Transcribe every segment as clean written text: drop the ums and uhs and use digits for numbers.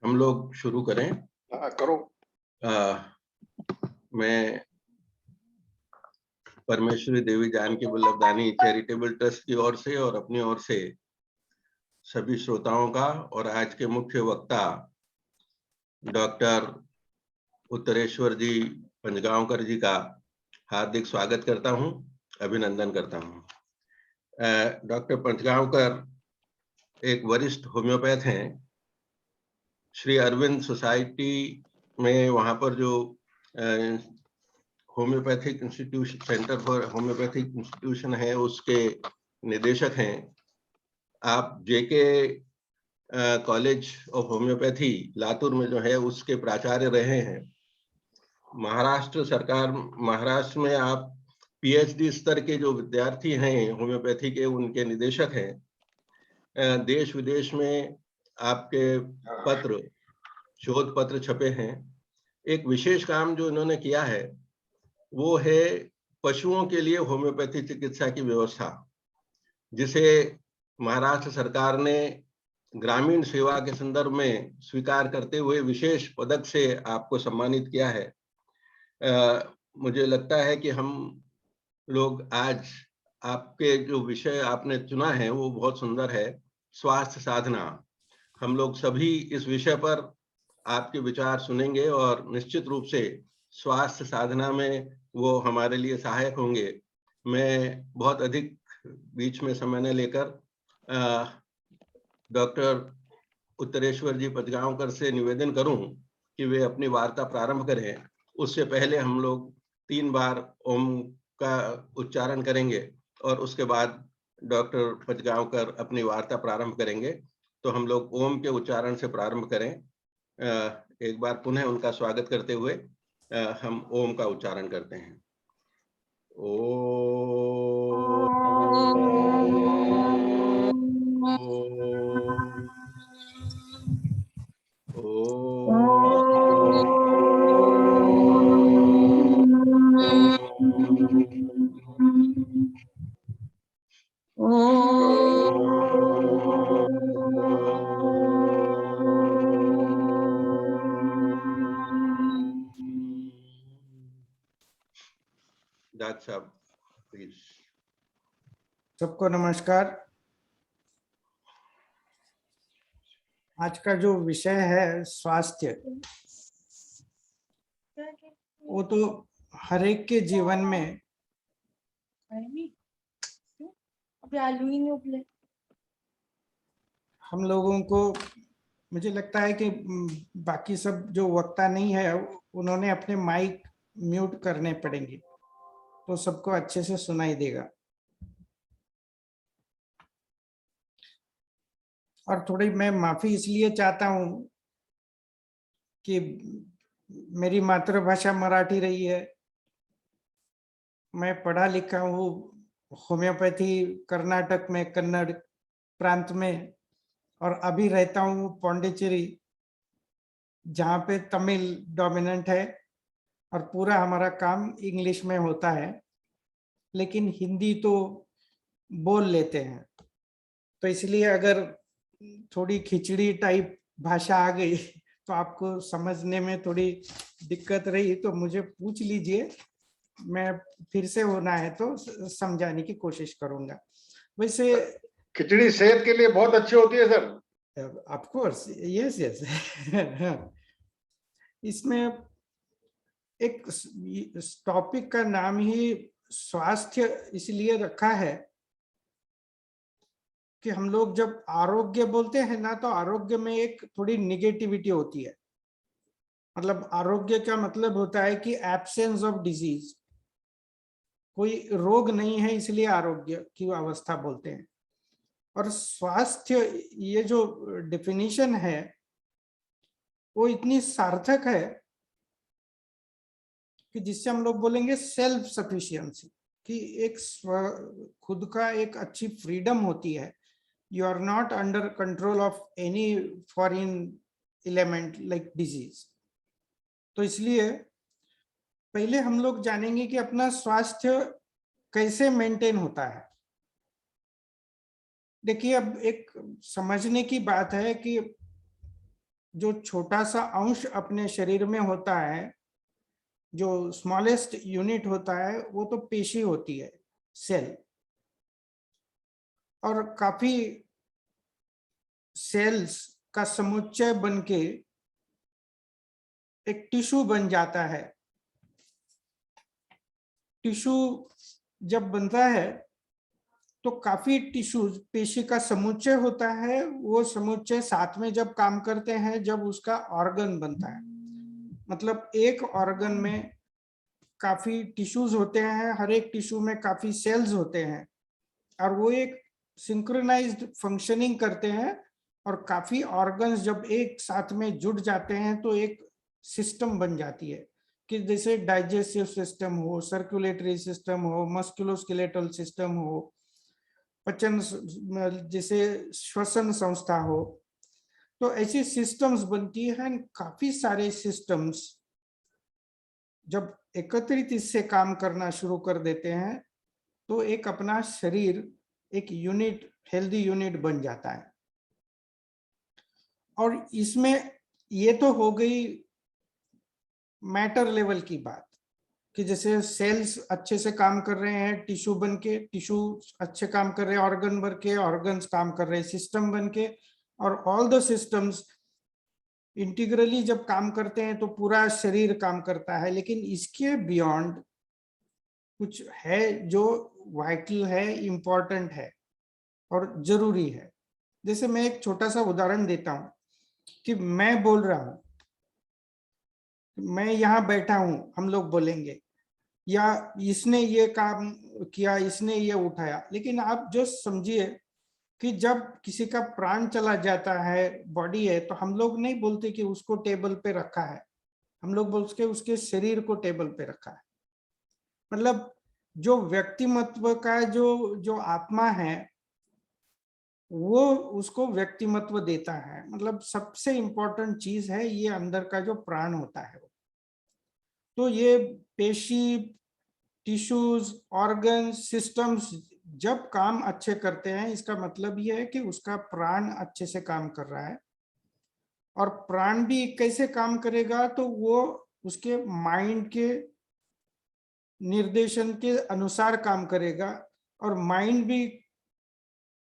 हम लोग शुरू करें। करो। मैं परमेश्वरी देवी जानकी वल्लभदानी चैरिटेबल ट्रस्ट की ओर से और अपनी ओर से सभी श्रोताओं का और आज के मुख्य वक्ता डॉक्टर उत्तरेश्वर जी पंजगांवकर जी का हार्दिक स्वागत करता हूं, अभिनंदन करता हूं। डॉक्टर पंजगांवकर एक वरिष्ठ होम्योपैथ हैं। श्री अरविंद सोसाइटी में वहां पर जो homeopathic institution, centre for homeopathic institution है, उसके निदेशक हैं। आप जेके कॉलेज ऑफ होम्योपैथी लातूर में जो है उसके प्राचार्य रहे हैं। महाराष्ट्र में आप पीएचडी स्तर के जो विद्यार्थी हैं होम्योपैथी के, उनके निदेशक हैं। देश विदेश में आपके पत्र, शोध पत्र छपे हैं। एक विशेष काम जो इन्होंने किया है वो है पशुओं के लिए होम्योपैथी चिकित्सा की व्यवस्था, जिसे महाराष्ट्र सरकार ने ग्रामीण सेवा के संदर्भ में स्वीकार करते हुए विशेष पदक से आपको सम्मानित किया है। मुझे लगता है कि हम लोग आज आपके जो विषय आपने चुना है वो बहुत सुंदर है, स्वास्थ्य साधना। हम लोग सभी इस विषय पर आपके विचार सुनेंगे और निश्चित रूप से स्वास्थ्य साधना में वो हमारे लिए सहायक होंगे। मैं बहुत अधिक बीच में समय न लेकर डॉक्टर उत्तरेश्वर जी पंजगांवकर से निवेदन करूं कि वे अपनी वार्ता प्रारंभ करें। उससे पहले हम लोग 3 बार ओम का उच्चारण करेंगे और उसके बाद डॉक्टर पंजगांवकर अपनी वार्ता प्रारंभ करेंगे। तो हम लोग ओम के उच्चारण से प्रारंभ करें। एक बार पुनः उनका स्वागत करते हुए हम ओम का उच्चारण करते हैं। डॉक्टर साहब प्लीज। सबको नमस्कार। आज का जो विषय है स्वास्थ्य, वो तो हर एक के जीवन में हम लोगों को, मुझे लगता है कि बाकी सब जो वक्ता नहीं है उन्होंने अपने माइक म्यूट करने पड़ेंगे तो सबको अच्छे से सुनाई देगा। और थोड़ी मैं माफी इसलिए चाहता हूं कि मेरी मातृभाषा मराठी रही है, मैं पढ़ा लिखा हूँ होम्योपैथी कर्नाटक में, कन्नड़ प्रांत में, और अभी रहता हूँ पौंडीचेरी जहाँ पे तमिल डोमिनेंट है और पूरा हमारा काम इंग्लिश में होता है, लेकिन हिंदी तो बोल लेते हैं। तो इसलिए अगर थोड़ी खिचड़ी टाइप भाषा आ गई तो आपको समझने में थोड़ी दिक्कत रही तो मुझे पूछ लीजिए, मैं फिर से होना है तो समझाने की कोशिश करूंगा। वैसे खिचड़ी सेहत के लिए बहुत अच्छी होती है sir. Of course, yes yes. इसमें एक टॉपिक का नाम ही स्वास्थ्य इसलिए रखा है कि हम लोग जब आरोग्य बोलते हैं ना, तो आरोग्य में एक थोड़ी निगेटिविटी होती है। मतलब आरोग्य का मतलब होता है कि एब्सेंस ऑफ डिजीज, कोई रोग नहीं है इसलिए आरोग्य की अवस्था बोलते हैं। और स्वास्थ्य, ये जो डेफिनेशन है वो इतनी सार्थक है कि जिससे हम लोग बोलेंगे सेल्फ सफिशिएंसी, कि एक खुद का एक अच्छी फ्रीडम होती है। You are not under control of any foreign element like disease. तो इसलिए पहले हम लोग जानेंगे कि अपना स्वास्थ्य कैसे मेंटेन होता है। देखिए, अब एक समझने की बात है कि जो छोटा सा अंश अपने शरीर में होता है, जो स्मॉलेस्ट यूनिट होता है, वो तो पेशी होती है, सेल। और काफी सेल्स का समुच्चय बनके एक टिश्यू बन जाता है। टिश्यू जब बनता है तो काफी टिश्यूज पेशी का समुच्चय होता है, वो समुच्चय साथ में जब काम करते हैं, जब उसका ऑर्गन बनता है। मतलब एक ऑर्गन में काफी टिश्यूज होते हैं, हर एक टिश्यू में काफी सेल्स होते हैं, और वो एक सिंक्रोनाइज्ड फंक्शनिंग करते हैं, और काफी ऑर्गन्स जब एक साथ में जुड़ जाते हैं तो एक सिस्टम बन जाती है, कि जैसे डाइजेस्टिव सिस्टम हो, सर्कुलेटरी सिस्टम हो, मस्कुलोस्केलेटल सिस्टम हो, पचन जैसे श्वसन संस्था हो। तो ऐसी सिस्टम्स बनती है। काफी सारे सिस्टम्स जब एकत्रित इससे काम करना शुरू कर देते हैं तो एक अपना शरीर, एक यूनिट, हेल्दी यूनिट बन जाता है। और इसमें ये तो हो गई मैटर लेवल की बात, कि जैसे सेल्स अच्छे से काम कर रहे हैं, टिश्यू बन के, टिश्यू अच्छे काम कर रहे हैं, ऑर्गन बन के, ऑर्गन्स काम कर रहे हैं सिस्टम बन के, और ऑल द सिस्टम्स इंटीग्रली जब काम करते हैं तो पूरा शरीर काम करता है। लेकिन इसके बियॉन्ड कुछ है जो वाइटल है, इंपॉर्टेंट है और जरूरी है। जैसे मैं एक छोटा सा उदाहरण देता हूं कि मैं बोल रहा हूं, मैं यहाँ बैठा हूं, हम लोग बोलेंगे, या इसने ये काम किया, इसने ये उठाया। लेकिन आप जो समझिए कि जब किसी का प्राण चला जाता है, बॉडी है, तो हम लोग नहीं बोलते कि उसको टेबल पे रखा है, हम लोग बोलते उसके शरीर को टेबल पे रखा है। मतलब जो व्यक्तिमत्व का जो जो आत्मा है, वो उसको व्यक्तिमत्व देता है। मतलब सबसे इंपॉर्टेंट चीज है ये अंदर का जो प्राण होता है। तो ये पेशी, टिश्यूज, ऑर्गन, सिस्टम्स जब काम अच्छे करते हैं, इसका मतलब ये है कि उसका प्राण अच्छे से काम कर रहा है। और प्राण भी कैसे काम करेगा, तो वो उसके माइंड के निर्देशन के अनुसार काम करेगा। और माइंड भी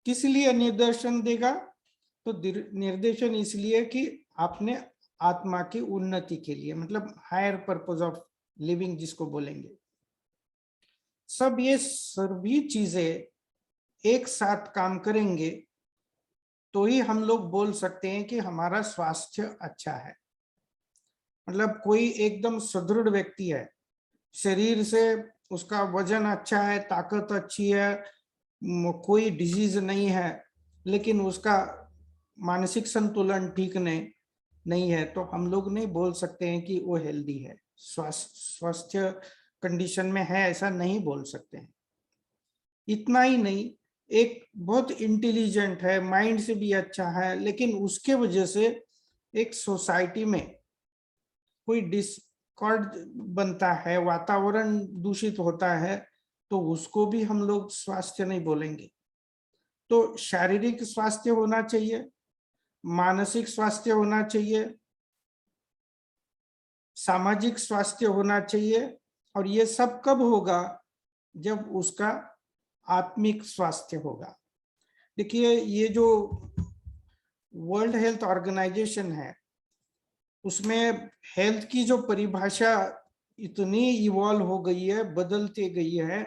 किस लिए निर्देशन देगा, तो निर्देशन इसलिए कि आपने आत्मा की उन्नति के लिए, मतलब हायर पर्पस ऑफ लिविंग जिसको बोलेंगे। सब ये सभी चीजें एक साथ काम करेंगे तो ही हम लोग बोल सकते हैं कि हमारा स्वास्थ्य अच्छा है। मतलब कोई एकदम सुदृढ़ व्यक्ति है, शरीर से उसका वजन अच्छा है, ताकत अच्छी है, कोई डिजीज नहीं है, लेकिन उसका मानसिक संतुलन ठीक नहीं है, तो हम लोग नहीं बोल सकते हैं कि वो हेल्दी है, स्वस्थ कंडीशन में है, ऐसा नहीं बोल सकते हैं। इतना ही नहीं, एक बहुत इंटेलिजेंट है, माइंड से भी अच्छा है, लेकिन उसके वजह से एक सोसाइटी में कोई डिस्कॉर्ड बनता है, वातावरण दूषित होता है, तो उसको भी हम लोग स्वास्थ्य नहीं बोलेंगे। तो शारीरिक स्वास्थ्य होना चाहिए, मानसिक स्वास्थ्य होना चाहिए, सामाजिक स्वास्थ्य होना चाहिए। और ये सब कब होगा, जब उसका आत्मिक स्वास्थ्य होगा। देखिए, ये जो वर्ल्ड हेल्थ ऑर्गेनाइजेशन है, उसमें हेल्थ की जो परिभाषा इतनी इवॉल्व हो गई है, बदलती गई है,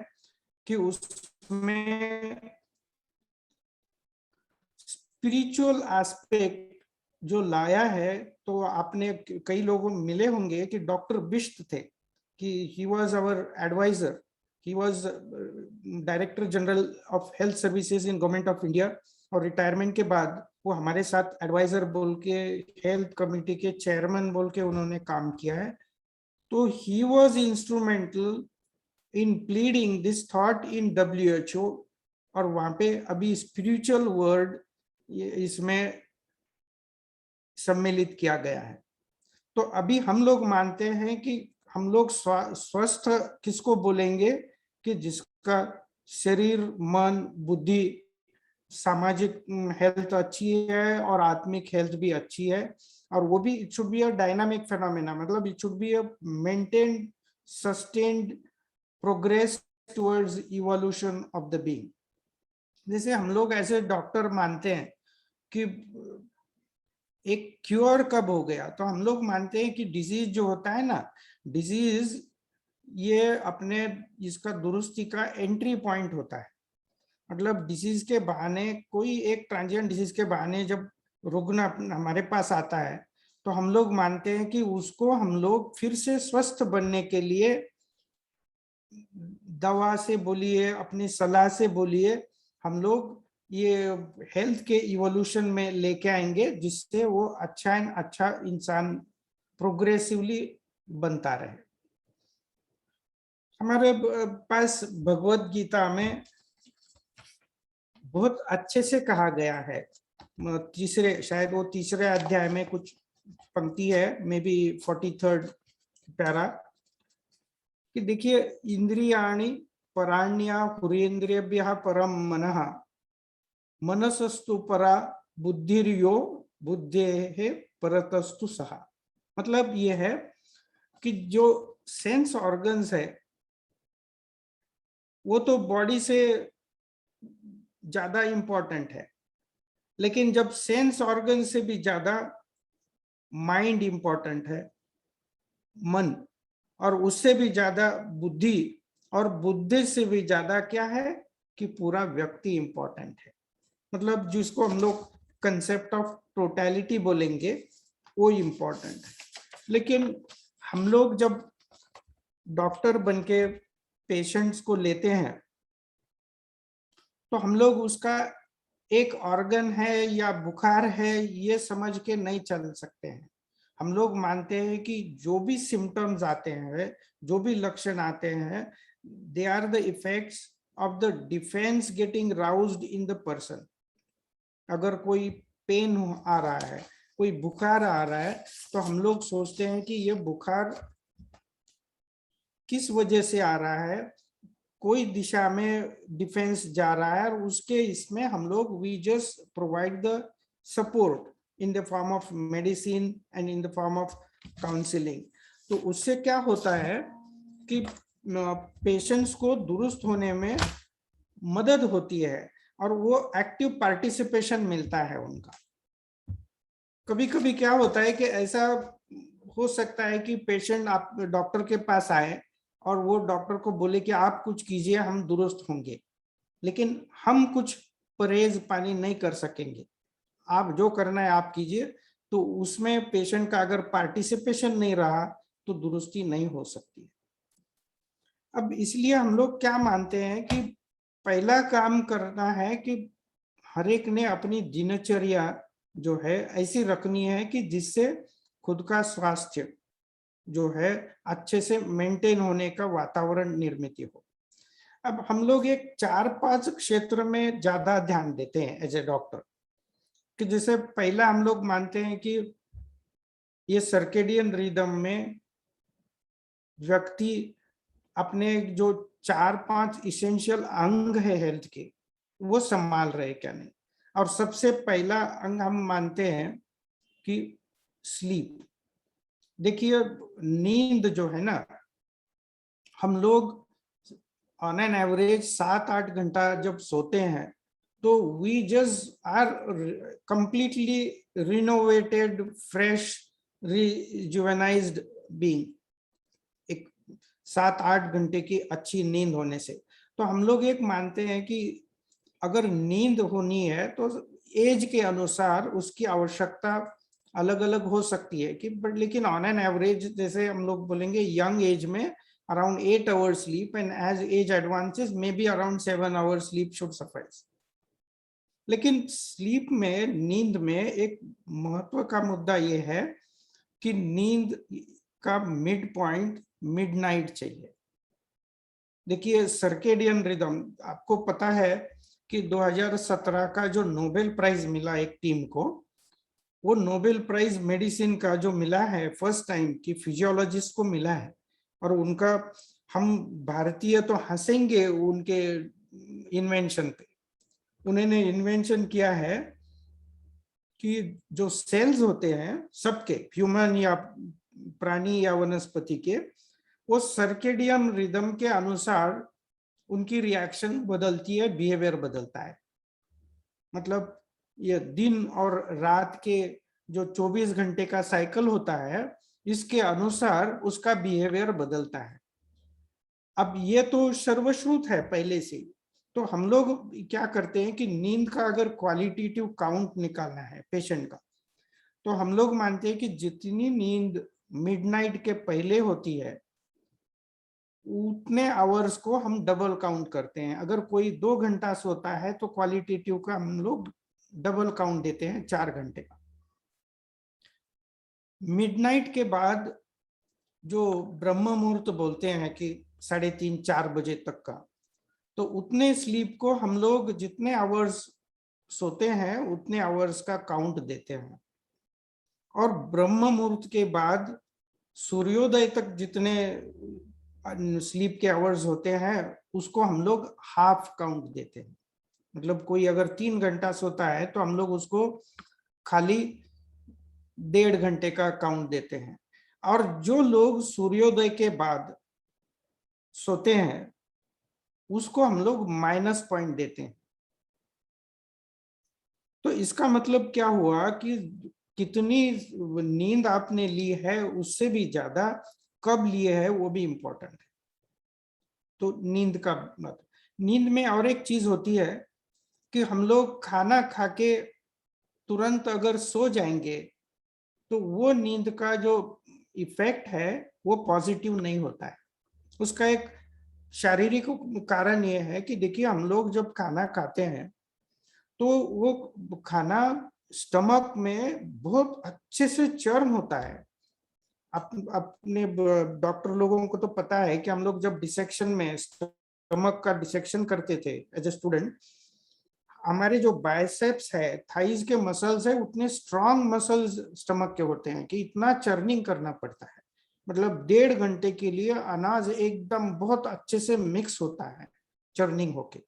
कि उसमें स्पिरिचुअल एस्पेक्ट जो लाया है। तो आपने कई लोगों मिले होंगे कि डॉक्टर बिष्ट थे, कि he was our adviser, he was director general of health services in government of India, और रिटायरमेंट के बाद वो हमारे साथ एडवाइजर बोल के, हेल्थ कमेटी के चेयरमैन बोल के उन्होंने काम किया है। तो he was instrumental in pleading this thought in WHO, और वहां पे अभी स्पिरिचुअल वर्ड इसमें सम्मिलित किया गया है। तो अभी हम लोग मानते हैं कि हम लोग स्वस्थ किसको बोलेंगे, कि जिसका शरीर, मन, बुद्धि सामाजिक हेल्थ अच्छी है और आत्मिक हेल्थ भी अच्छी है, और वो भी it should be a dynamic phenomena, मतलब it should be a maintained sustained progress towards evolution of the being. जैसे हम लोग ऐसे डॉक्टर मानते हैं कि एक क्योर कब हो गया, तो हम लोग मानते हैं कि डिजीज जो होता है ना, डिजीज ये अपने इसका दुरुस्ती का एंट्री पॉइंट होता है। मतलब डिजीज के बहाने, कोई एक ट्रांजिएंट डिजीज के बहाने जब रुग्ण हमारे पास आता है, तो हम लोग मानते हैं कि उसको हम लोग फिर से स्वस्थ बनने के लिए दवा से बोलिए, अपनी सलाह से बोलिए, हम लोग ये हेल्थ के इवोल्यूशन में लेके आएंगे, जिससे वो अच्छा इंसान प्रोग्रेसिवली बनता रहे। हमारे पास भगवत गीता में बहुत अच्छे से कहा गया है, शायद वो तीसरे अध्याय में कुछ पंक्ति है, मे बी 43rd पैरा, कि देखिए, इंद्रियाणि पराण्या पुरेन्द्रियभ्यः परम मनः, मनसस्तु परा बुद्धिर्यो बुद्धेः परतस्तु सः। मतलब ये है कि जो सेंस ऑर्गन्स है वो तो बॉडी से ज्यादा इंपॉर्टेंट है, लेकिन जब सेंस ऑर्गन से भी ज्यादा माइंड इंपॉर्टेंट है, मन, और उससे भी ज्यादा बुद्धि, और बुद्धि से भी ज्यादा क्या है कि पूरा व्यक्ति इंपॉर्टेंट है। मतलब जिसको हम लोग कंसेप्ट ऑफ टोटलिटी बोलेंगे, वो इंपॉर्टेंट है। लेकिन हम लोग जब डॉक्टर बनके पेशेंट्स को लेते हैं, तो हम लोग उसका एक ऑर्गन है या बुखार है ये समझ के नहीं चल सकते हैं। हम लोग मानते हैं कि जो भी सिम्टम्स आते हैं, जो भी लक्षण आते हैं, they are the effects of the defence getting roused in the person. अगर कोई पेन आ रहा है, कोई बुखार आ रहा है, तो हम लोग सोचते हैं कि ये बुखार किस वजह से आ रहा है, कोई दिशा में डिफेंस जा रहा है, और उसके इसमें हम लोग we just provide the support in the form of medicine and in the form of counselling. तो उससे क्या होता है कि पेशेंट्स को दुरुस्त होने में मदद होती है, और वो एक्टिव पार्टिसिपेशन मिलता है उनका। कभी कभी क्या होता है कि ऐसा हो सकता है कि पेशेंट आप डॉक्टर के पास आए और वो डॉक्टर को बोले कि आप कुछ कीजिए, हम दुरुस्त होंगे, लेकिन हम कुछ परहेज पानी नहीं कर सकेंगे, आप जो करना है आप कीजिए। तो उसमें पेशेंट का अगर पार्टिसिपेशन नहीं रहा तो दुरुस्ती नहीं हो सकती। अब इसलिए हम लोग क्या मानते हैं कि पहला काम करना है कि हर एक ने अपनी दिनचर्या जो है ऐसी रखनी है कि जिससे खुद का स्वास्थ्य जो है अच्छे से मेंटेन होने का वातावरण निर्मित हो। अब हम लोग एक 4-5 क्षेत्र में ज्यादा ध्यान देते हैं एज ए डॉक्टर, कि जैसे पहला हम लोग मानते हैं कि ये सर्केडियन रिदम में व्यक्ति अपने जो 4-5 इसेंशियल अंग है हेल्थ के, वो संभाल रहे क्या नहीं। और सबसे पहला अंग हम मानते हैं कि स्लीप। देखिए, नींद जो है ना, हम लोग ऑन एन एवरेज 7-8 घंटा जब सोते हैं, तो we just are completely renovated, fresh, rejuvenated being, एक 7-8 घंटे की अच्छी नींद होने से। तो हम लोग एक मानते हैं कि अगर नींद होनी है तो एज के अनुसार उसकी आवश्यकता अलग अलग हो सकती है कि, बट लेकिन ऑन एन एवरेज जैसे हम लोग बोलेंगे यंग एज में around 8 hours sleep, and as age advances maybe around 7 hours sleep should suffice. लेकिन स्लीप में, नींद में एक महत्व का मुद्दा ये है कि नींद का मिड पॉइंट मिडनाइट चाहिए। देखिए, सर्केडियन रिदम, आपको पता है कि 2017 का जो नोबेल प्राइज मिला एक टीम को, वो नोबेल प्राइज मेडिसिन का जो मिला है फर्स्ट टाइम की फिजियोलॉजिस्ट को मिला है। और उनका, हम भारतीय तो हंसेंगे उनके इन्वेंशन पे, उन्होंने इन्वेंशन किया है कि जो सेल्स होते हैं सबके, ह्यूमन या प्राणी या वनस्पति के, वो सर्केडियन रिदम के अनुसार उनकी रिएक्शन बदलती है, बिहेवियर बदलता है। मतलब ये दिन और रात के जो 24 घंटे का साइकिल होता है, इसके अनुसार उसका बिहेवियर बदलता है। अब ये तो सर्वश्रुत है पहले से। तो हम लोग क्या करते हैं कि नींद का अगर क्वालिटेटिव काउंट निकालना है पेशेंट का, तो हम लोग मानते हैं कि जितनी नींद मिडनाइट के पहले होती है उतने आवर्स को हम डबल काउंट करते हैं। अगर कोई 2 घंटा सोता है तो क्वालिटेटिव का हम लोग डबल काउंट देते हैं, 4 घंटे का। मिडनाइट के बाद जो ब्रह्म मुहूर्त बोलते हैं कि 3:30-4 बजे तक का, तो उतने स्लीप को हम लोग जितने आवर्स सोते हैं उतने आवर्स का काउंट देते हैं। और ब्रह्म मुहूर्त के बाद सूर्योदय तक जितने स्लीप के आवर्स होते हैं उसको हम लोग हाफ काउंट देते हैं। मतलब कोई अगर 3 घंटा सोता है तो हम लोग उसको खाली 1.5 घंटे का काउंट देते हैं। और जो लोग सूर्योदय के बाद सोते हैं उसको हम लोग माइनस पॉइंट देते हैं। तो इसका मतलब क्या हुआ कि कितनी नींद आपने ली है उससे भी ज्यादा कब लिए है वो भी इंपॉर्टेंट है। तो नींद का मतलब, नींद में और एक चीज होती है कि हम लोग खाना खा के तुरंत अगर सो जाएंगे तो वो नींद का जो इफेक्ट है वो पॉजिटिव नहीं होता है। उसका एक शारीरिक कारण ये है कि देखिए हम लोग जब खाना खाते हैं तो वो खाना स्टमक में बहुत अच्छे से चर्न होता है। अपने डॉक्टर लोगों को तो पता है कि हम लोग जब डिसेक्शन में स्टमक का डिसेक्शन करते थे एज ए स्टूडेंट, हमारे जो बाइसेप्स है, थाइज के मसल्स है, उतने स्ट्रॉन्ग मसल्स स्टमक के होते हैं कि इतना चर्निंग करना पड़ता है। मतलब 1.5 घंटे के लिए अनाज एकदम बहुत अच्छे से मिक्स होता है, चर्निंग होके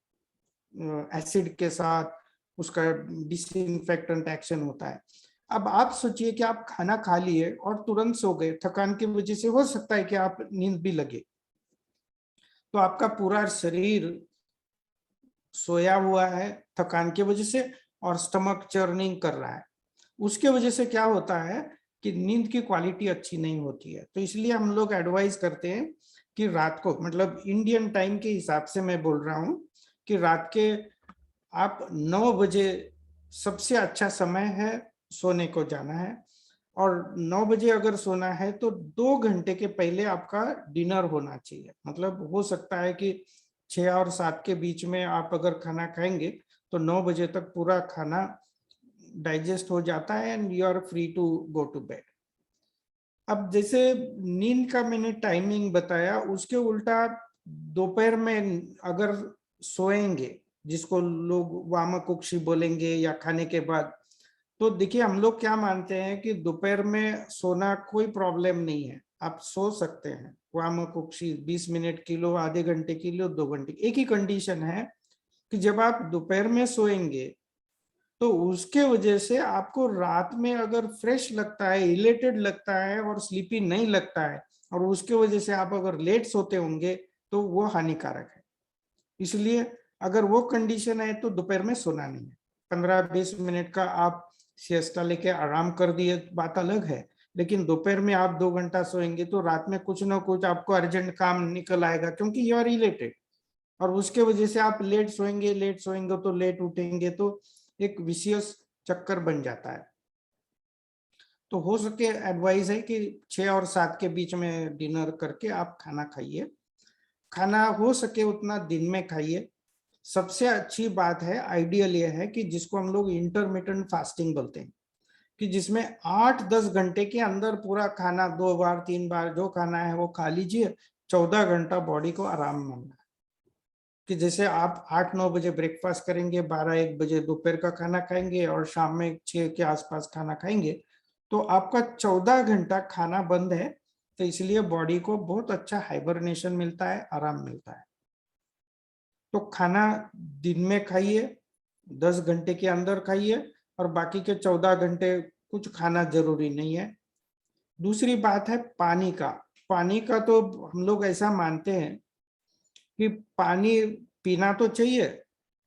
एसिड के साथ उसका डिसइंफेक्टेंट एक्शन होता है। अब आप सोचिए कि आप खाना खा लिए और तुरंत सो गए, थकान की वजह से हो सकता है कि आप नींद भी लगे, तो आपका पूरा शरीर सोया हुआ है थकान की वजह से और स्टमक चर्निंग कर रहा है। उसके वजह से क्या होता है कि नींद की क्वालिटी अच्छी नहीं होती है। तो इसलिए हम लोग एडवाइस करते हैं कि रात को, मतलब इंडियन टाइम के हिसाब से मैं बोल रहा हूँ, कि रात के आप 9 बजे सबसे अच्छा समय है सोने को जाना है। और 9 बजे अगर सोना है तो 2 घंटे के पहले आपका डिनर होना चाहिए। मतलब हो सकता है कि 6 और 7 के बीच में आप अगर खाना खाएंगे तो 9 बजे तक पूरा खाना डाइजेस्ट हो जाता है and you are free to go to bed. अब जैसे नींद का मैंने टाइमिंग बताया, उसके उल्टा दोपहर में अगर सोएंगे, जिसको लोग वामकुक्षी बोलेंगे, या खाने के बाद, तो देखिए हम लोग क्या मानते हैं कि दोपहर में सोना कोई प्रॉब्लम नहीं है, आप सो सकते हैं वामकुक्षी 20 मिनट के लिए, आधे घंटे के लिए, 2 घंटे। एक ही कंडीशन है कि जब आप दोपहर में सोएंगे तो उसके वजह से आपको रात में अगर फ्रेश लगता है, इलेटेड लगता है और स्लीपी नहीं लगता है, और उसके वजह से आप अगर लेट सोते होंगे तो वो हानिकारक है। इसलिए अगर वो कंडीशन है तो दोपहर में सोना नहीं है। 15-20 मिनट का आप सिएस्टा लेके आराम कर दिए, बात अलग है। लेकिन दोपहर में आप 2 घंटा सोएंगे तो रात में कुछ ना कुछ आपको अर्जेंट काम निकल आएगा, क्योंकि यू आर रिलेटेड, और उसके वजह से आप लेट सोएंगे तो लेट उठेंगे, तो एक विशियस चक्कर बन जाता है। तो हो सके एडवाइस है कि 6 और 7 के बीच में डिनर करके आप खाना खाइए। खाना हो सके उतना दिन में खाइए। सबसे अच्छी बात है, आइडियल ये है कि जिसको हम लोग इंटरमिटेंट फास्टिंग बोलते हैं, कि जिसमें 8-10 घंटे के अंदर पूरा खाना 2 बार 3 बार जो खाना है वो खा लीजिए, 14 घंटा बॉडी को आराम मिलना है। कि जैसे आप 8-9 बजे ब्रेकफास्ट करेंगे, 12-1 बजे दोपहर का खाना खाएंगे और शाम में 6 के आसपास खाना खाएंगे, तो आपका 14 घंटा खाना बंद है। तो इसलिए बॉडी को बहुत अच्छा हाइबरनेशन मिलता है, आराम मिलता है। तो खाना दिन में खाइए, 10 घंटे के अंदर खाइए और बाकी के 14 घंटे कुछ खाना जरूरी नहीं है। दूसरी बात है पानी का। पानी का तो हम लोग ऐसा मानते हैं कि पानी पीना तो चाहिए,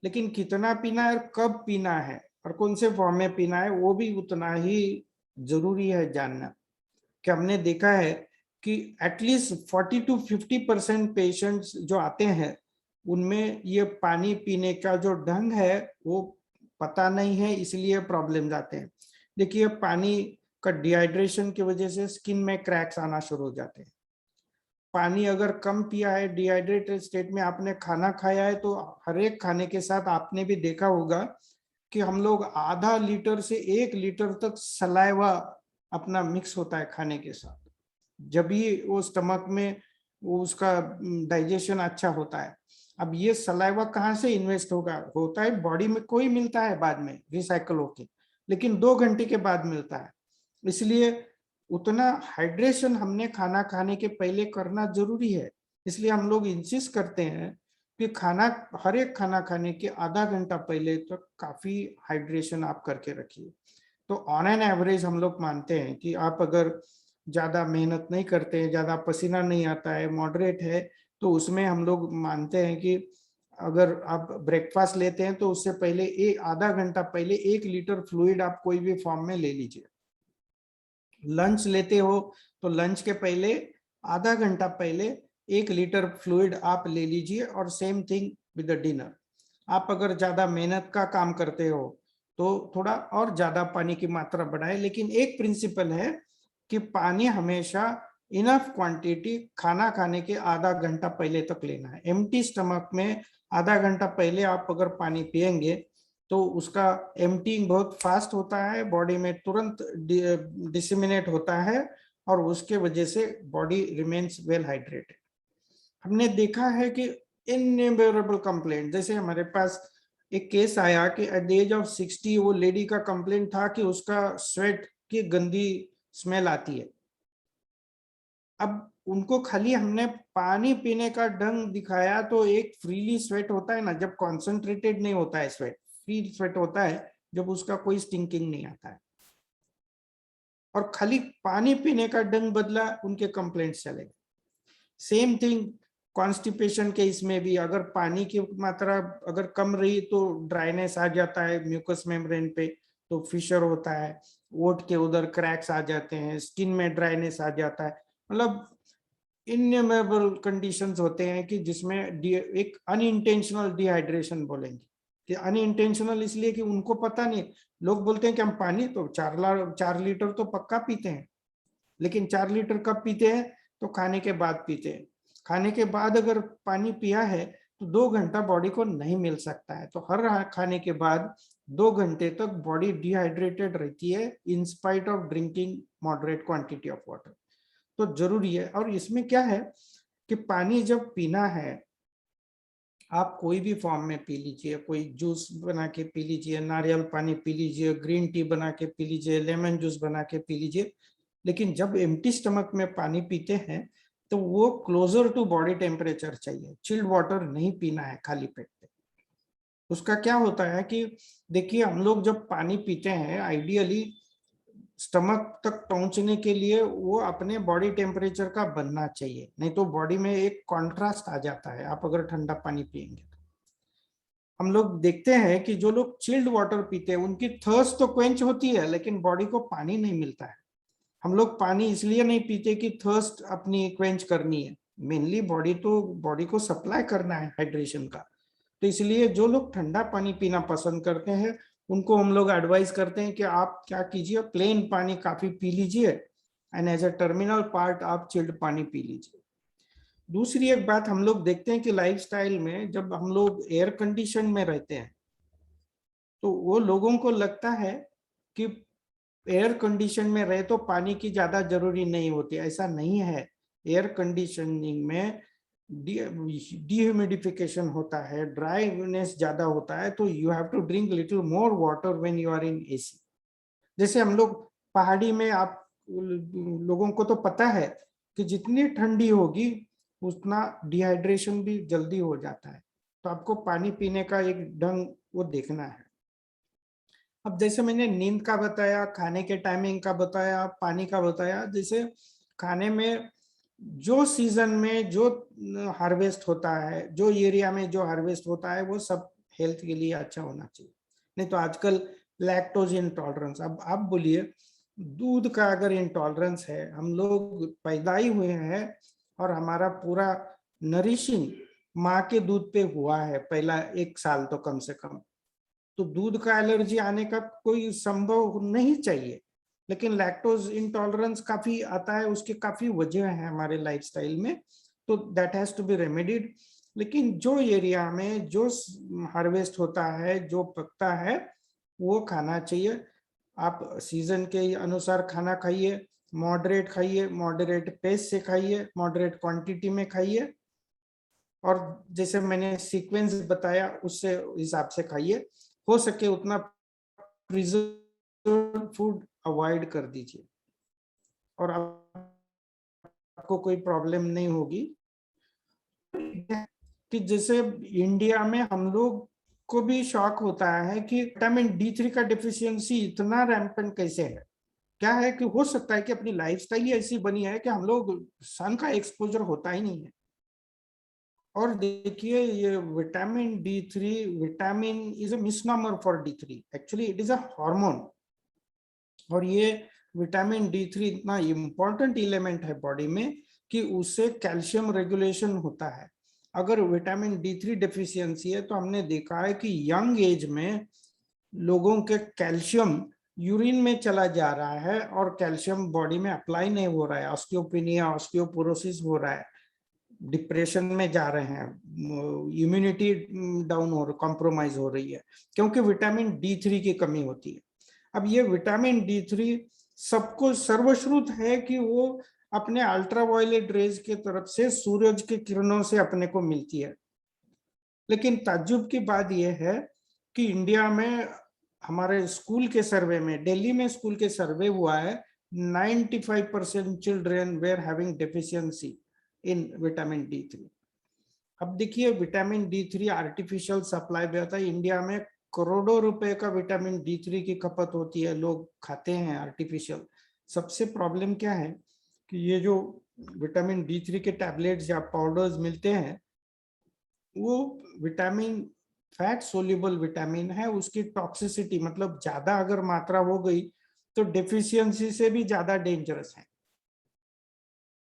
लेकिन कितना पीना है और कब पीना है और कौन से फॉर्म में पीना है वो भी उतना ही जरूरी है जानना। कि हमने देखा है कि एटलीस्ट 40 to 50% पेशेंट्स जो आते हैं उनमें ये पानी पीने का जो ढंग है वो पता नहीं है, इसलिए प्रॉब्लम्स आते हैं। देखिए पानी का डिहाइड्रेशन की वजह से स्किन में क्रैक्स आना शुरू हो जाते हैं। पानी अगर कम पिया है, डिहाइड्रेटेड स्टेट में आपने खाना खाया है, तो हर एक खाने के साथ आपने भी देखा होगा कि हम लोग आधा लीटर से 1 लीटर तक सलाइवा अपना मिक्स होता है खाने के साथ, जब भी वो स्टमक में वो उसका डाइजेशन अच्छा होता है। अब ये सलाइवा कहाँ से इन्वेस्ट होता है बॉडी में, कोई मिलता है बाद में रिसाइकल होके, लेकिन 2 घंटे के बाद मिलता है। इसलिए उतना हाइड्रेशन हमने खाना खाने के पहले करना जरूरी है। इसलिए हम लोग इंसिस्ट करते हैं कि खाना, हर एक खाना खाने के आधा घंटा पहले तक काफी हाइड्रेशन आप करके रखिए। तो ऑन एन एवरेज हम लोग मानते हैं कि आप अगर ज्यादा मेहनत नहीं करते हैं, ज्यादा पसीना नहीं आता है, मॉडरेट है, तो उसमें हम लोग मानते हैं कि अगर आप ब्रेकफास्ट लेते हैं तो उससे पहले आधा घंटा पहले 1 लीटर फ्लूइड आप कोई भी फॉर्म में ले लीजिए। लंच लेते हो तो लंच के पहले आधा घंटा पहले 1 लीटर फ्लूइड आप ले लीजिए, और same thing with the dinner. आप अगर ज्यादा मेहनत का काम करते हो तो थोड़ा और ज्यादा पानी की मात्रा बढ़ाए, लेकिन एक प्रिंसिपल है कि पानी हमेशा इनफ क्वांटिटी खाना खाने के आधा घंटा पहले तक लेना है। एम्प्टी स्टमक में आधा घंटा पहले आप अगर पानी पिएंगे तो उसका एम्प्टीइंग बहुत फास्ट होता है, बॉडी में तुरंत डिसिमिनेट होता है, और उसके वजह से बॉडी रिमेन्स वेल हाइड्रेटेड। हमने देखा है कि इनन्यूमरेबल कंप्लेंट, जैसे हमारे पास एक केस आया कि एट द एज ऑफ 60 वो लेडी का कंप्लेंट था कि उसका स्वेट की गंदी स्मेल आती है। अब उनको खाली हमने पानी पीने का ढंग दिखाया, तो एक फ्रीली स्वेट होता है ना, जब कॉन्सेंट्रेटेड नहीं होता है स्वेट, फ्री स्वेट होता है जब उसका कोई स्टिंकिंग नहीं आता है, और खाली पानी पीने का ढंग बदला, उनके कंप्लेंट्स चले गए। सेम थिंग कॉन्स्टिपेशन के इसमें भी, अगर पानी की मात्रा अगर कम रही तो ड्राइनेस आ जाता है म्यूकस मेम्ब्रेन पे, तो फिशर होता है, ओट के उधर क्रैक्स आ जाते हैं, स्किन में ड्राइनेस आ जाता है। मतलब इनन्यूमरेबल कंडीशंस होते हैं कि जिसमें एक अनइंटेंशनल डिहाइड्रेशन बोलेंगे। कि अनइंटेंशनल इसलिए कि उनको पता नहीं, लोग बोलते हैं कि हम पानी तो 4 लीटर तो पक्का पीते हैं, लेकिन 4 लीटर कब पीते हैं, तो खाने के बाद पीते हैं। खाने के बाद अगर पानी पिया है तो 2 घंटा बॉडी को नहीं मिल सकता है, तो हर खाने के बाद 2 घंटे तक बॉडी डिहाइड्रेटेड रहती है in spite of drinking moderate quantity of water. तो जरूरी है। और इसमें क्या है कि पानी जब पीना है, आप कोई भी फॉर्म में पी लीजिए, कोई जूस बना के पी लीजिए, नारियल पानी पी लीजिए, ग्रीन टी बना के पी लीजिए, लेमन जूस बना के पी लीजिए, लेकिन जब एम्प्टी स्टमक में पानी पीते हैं तो वो क्लोजर टू बॉडी टेम्परेचर चाहिए। चिल्ड वाटर नहीं पीना है खाली पेट पे। उसका क्या होता है कि देखिए, हम लोग जब पानी पीते हैं आइडियली स्टमक तक पहुंचने के लिए वो अपने बॉडी टेम्परेचर का बनना चाहिए, नहीं तो बॉडी में एक कॉन्ट्रास्ट आ जाता है आप अगर ठंडा पानी पिएंगे तो। हम लोग देखते हैं कि जो लोग चिल्ड वाटर पीते हैं उनकी थर्स्ट तो क्वेंच होती है, लेकिन बॉडी को पानी नहीं मिलता है। हम लोग पानी इसलिए नहीं पीते कि थर्स्ट अपनी क्वेंच करनी है, मेनली बॉडी को सप्लाई करना है हाइड्रेशन का। तो इसलिए जो लोग ठंडा पानी पीना पसंद करते हैं उनको हम लोग एडवाइस करते हैं कि आप क्या कीजिए, प्लेन पानी काफी पी लीजिए, and as a terminal part आप चिल्ड पानी पी लीजिए। दूसरी एक बात हम लोग देखते हैं कि लाइफस्टाइल में जब हम लोग एयर कंडीशन में रहते हैं तो वो लोगों को लगता है कि एयर कंडीशन में रहे तो पानी की ज्यादा जरूरी नहीं होती। ऐसा नहीं है। एयर कंडीशनिंग में डिह्यूमिडिफिकेशन होता है, ड्राईनेस ज्यादा होता है, तो you have to drink little more water when you are in AC. जैसे हम लोग पहाड़ी में, आप लोगों को तो पता है कि जितनी ठंडी होगी उतना डिहाइड्रेशन भी जल्दी हो जाता है, तो आपको पानी पीने का एक ढंग वो देखना है। अब जैसे मैंने नींद का बताया, खाने के टाइमिंग का बताया, पानी का बताया, जैसे खाने में जो सीजन में जो हार्वेस्ट होता है, जो एरिया में जो हार्वेस्ट होता है, वो सब हेल्थ के लिए अच्छा होना चाहिए। नहीं तो आजकल लैक्टोज इंटॉलरेंस, अब आप बोलिए दूध का अगर इंटॉलरेंस है, हम लोग पैदा ही हुए हैं और हमारा पूरा नरिशिंग माँ के दूध पे हुआ है पहला 1 साल तो कम से कम, तो दूध का एलर्जी आने का कोई संभव नहीं चाहिए। लेकिन लैक्टोज इंटॉलरेंस काफी आता है, उसके काफी वजह है हमारे लाइफस्टाइल में, तो दैट हैज टू बी रेमेडीड। लेकिन जो एरिया में जो हार्वेस्ट होता है, जो पकता है, वो खाना चाहिए। आप सीजन के अनुसार खाना खाइए, मॉडरेट पेस से खाइए, मॉडरेट क्वांटिटी में खाइए, और जैसे मैंने सीक्वेंस बताया उससे हिसाब से खाइए। हो सके उतना प्रिजर्व फूड अवॉइड कर दीजिए और आपको कोई प्रॉब्लम नहीं होगी। कि जैसे इंडिया में हम लोग को भी शॉक होता है कि विटामिन D3 का डिफिशियंसी इतना रैम्पेंट कैसे है। क्या है कि हो सकता है कि अपनी लाइफस्टाइल ही ऐसी बनी है कि हम लोग सन का एक्सपोजर होता ही नहीं है। और देखिए ये vitamin D3, vitamin is a misnomer for D3, actually it is a hormone. और ये विटामिन D3 इतना इम्पोर्टेंट एलिमेंट है बॉडी में कि उससे कैल्शियम रेगुलेशन होता है। अगर विटामिन D3 डेफिशिएंसी है तो हमने देखा है कि यंग एज में लोगों के कैल्शियम यूरिन में चला जा रहा है और कैल्शियम बॉडी में अप्लाई नहीं हो रहा है, ऑस्टियोपिनिया, ऑस्टियोपोरोसिस हो रहा है, डिप्रेशन में जा रहे हैं, इम्यूनिटी डाउन हो, कॉम्प्रोमाइज हो रही है, क्योंकि विटामिन D3 की कमी होती है। अब ये विटामिन D3 सबको सर्वश्रुत है कि वो अपने अल्ट्रावायलेट रेज के तरफ से सूरज के किरणों से अपने को मिलती है। लेकिन ताज्जुब की बात यह है कि इंडिया में हमारे स्कूल के सर्वे में, दिल्ली में स्कूल के सर्वे हुआ है, 95% children were having deficiency in vitamin D3। अब देखिए विटामिन D3 आर्टिफिशियल सप्लाई भी होता है। इंडिया में करोड़ों रुपए का विटामिन D3 की खपत होती है, लोग खाते हैं आर्टिफिशियल। सबसे प्रॉब्लम क्या है कि ये जो विटामिन D3 के टैबलेट्स या पाउडर्स मिलते हैं, वो विटामिन फैट सोल्यूबल विटामिन है, उसकी टॉक्सिसिटी मतलब ज्यादा अगर मात्रा हो गई तो डेफिशिएंसी से भी ज्यादा डेंजरस है।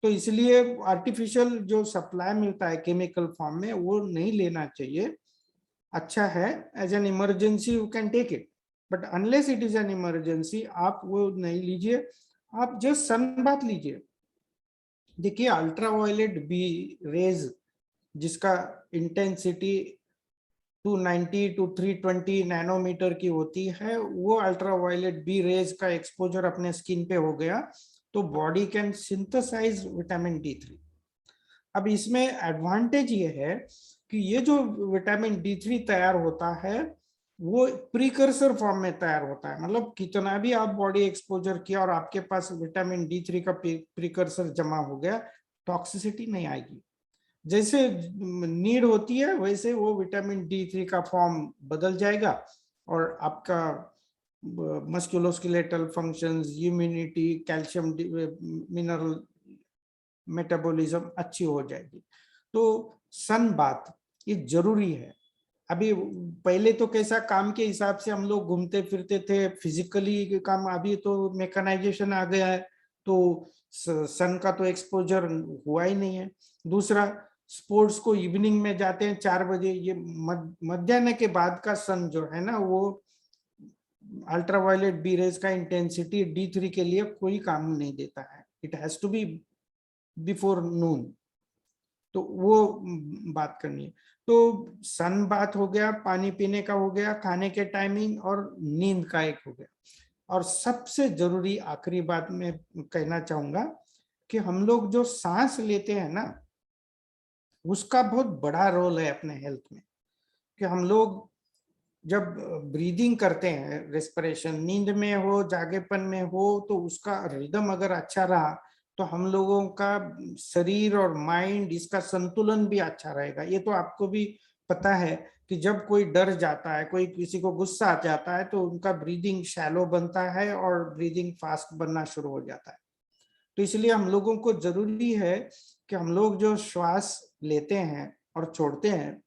तो इसलिए आर्टिफिशियल जो सप्लाई मिलता है केमिकल फॉर्म में, वो नहीं लेना चाहिए। अच्छा है as an emergency you can take it, but unless it is an emergency आप वो नहीं लीजिए। आप जस्ट सन बाथ लीजिए। देखिए अल्ट्रावायलेट बी रेज जिसका इंटेंसिटी 290 टू 320 नैनोमीटर की होती है, वो अल्ट्रावायलेट बी रेज का एक्सपोजर अपने स्किन पे हो गया तो body can synthesise vitamin D3। अब इसमें एडवांटेज ये है कि ये जो विटामिन D3 तैयार होता है वो प्रीकर्सर फॉर्म में तैयार होता है, मतलब कितना भी आप बॉडी एक्सपोजर किया और आपके पास विटामिन D3 का प्रीकर्सर जमा हो गया, टॉक्सिसिटी नहीं आएगी। जैसे नीड होती है वैसे वो विटामिन D3 का फॉर्म बदल जाएगा और आपका musculoskeletal functions, immunity, calcium, mineral metabolism अच्छी हो जाएगी। तो सन बात ये जरूरी है। अभी पहले तो कैसा काम के हिसाब से हम लोग घूमते फिरते थे, फिजिकली काम, अभी तो मेकनाइजेशन आ गया है तो सन का तो एक्सपोजर हुआ ही नहीं है। दूसरा स्पोर्ट्स को इवनिंग में जाते हैं 4 बजे, ये मध्याह्न के बाद का सन जो है ना, वो अल्ट्रावायलेट बी रेज का इंटेंसिटी D3 के लिए कोई काम नहीं देता है, it has to be before noon. तो वो बात करनी है। तो सन बात हो गया, पानी पीने का हो गया, खाने के टाइमिंग और नींद का एक हो गया। और सबसे जरूरी आखिरी बात मैं कहना चाहूंगा कि हम लोग जो सांस लेते हैं ना, उसका बहुत बड़ा रोल है अपने हेल्थ में। कि हम लोग जब ब्रीदिंग करते हैं, रेस्पिरेशन, नींद में हो जागेपन में हो, तो उसका रिदम अगर अच्छा रहा तो हम लोगों का शरीर और माइंड इसका संतुलन भी अच्छा रहेगा। ये तो आपको भी पता है कि जब कोई डर जाता है, कोई किसी को गुस्सा आ जाता है, तो उनका ब्रीदिंग शैलो बनता है और ब्रीदिंग फास्ट बनना शुरू हो जाता है। तो इसलिए हम लोगों को जरूरी है कि हम लोग जो श्वास लेते हैं और छोड़ते हैं,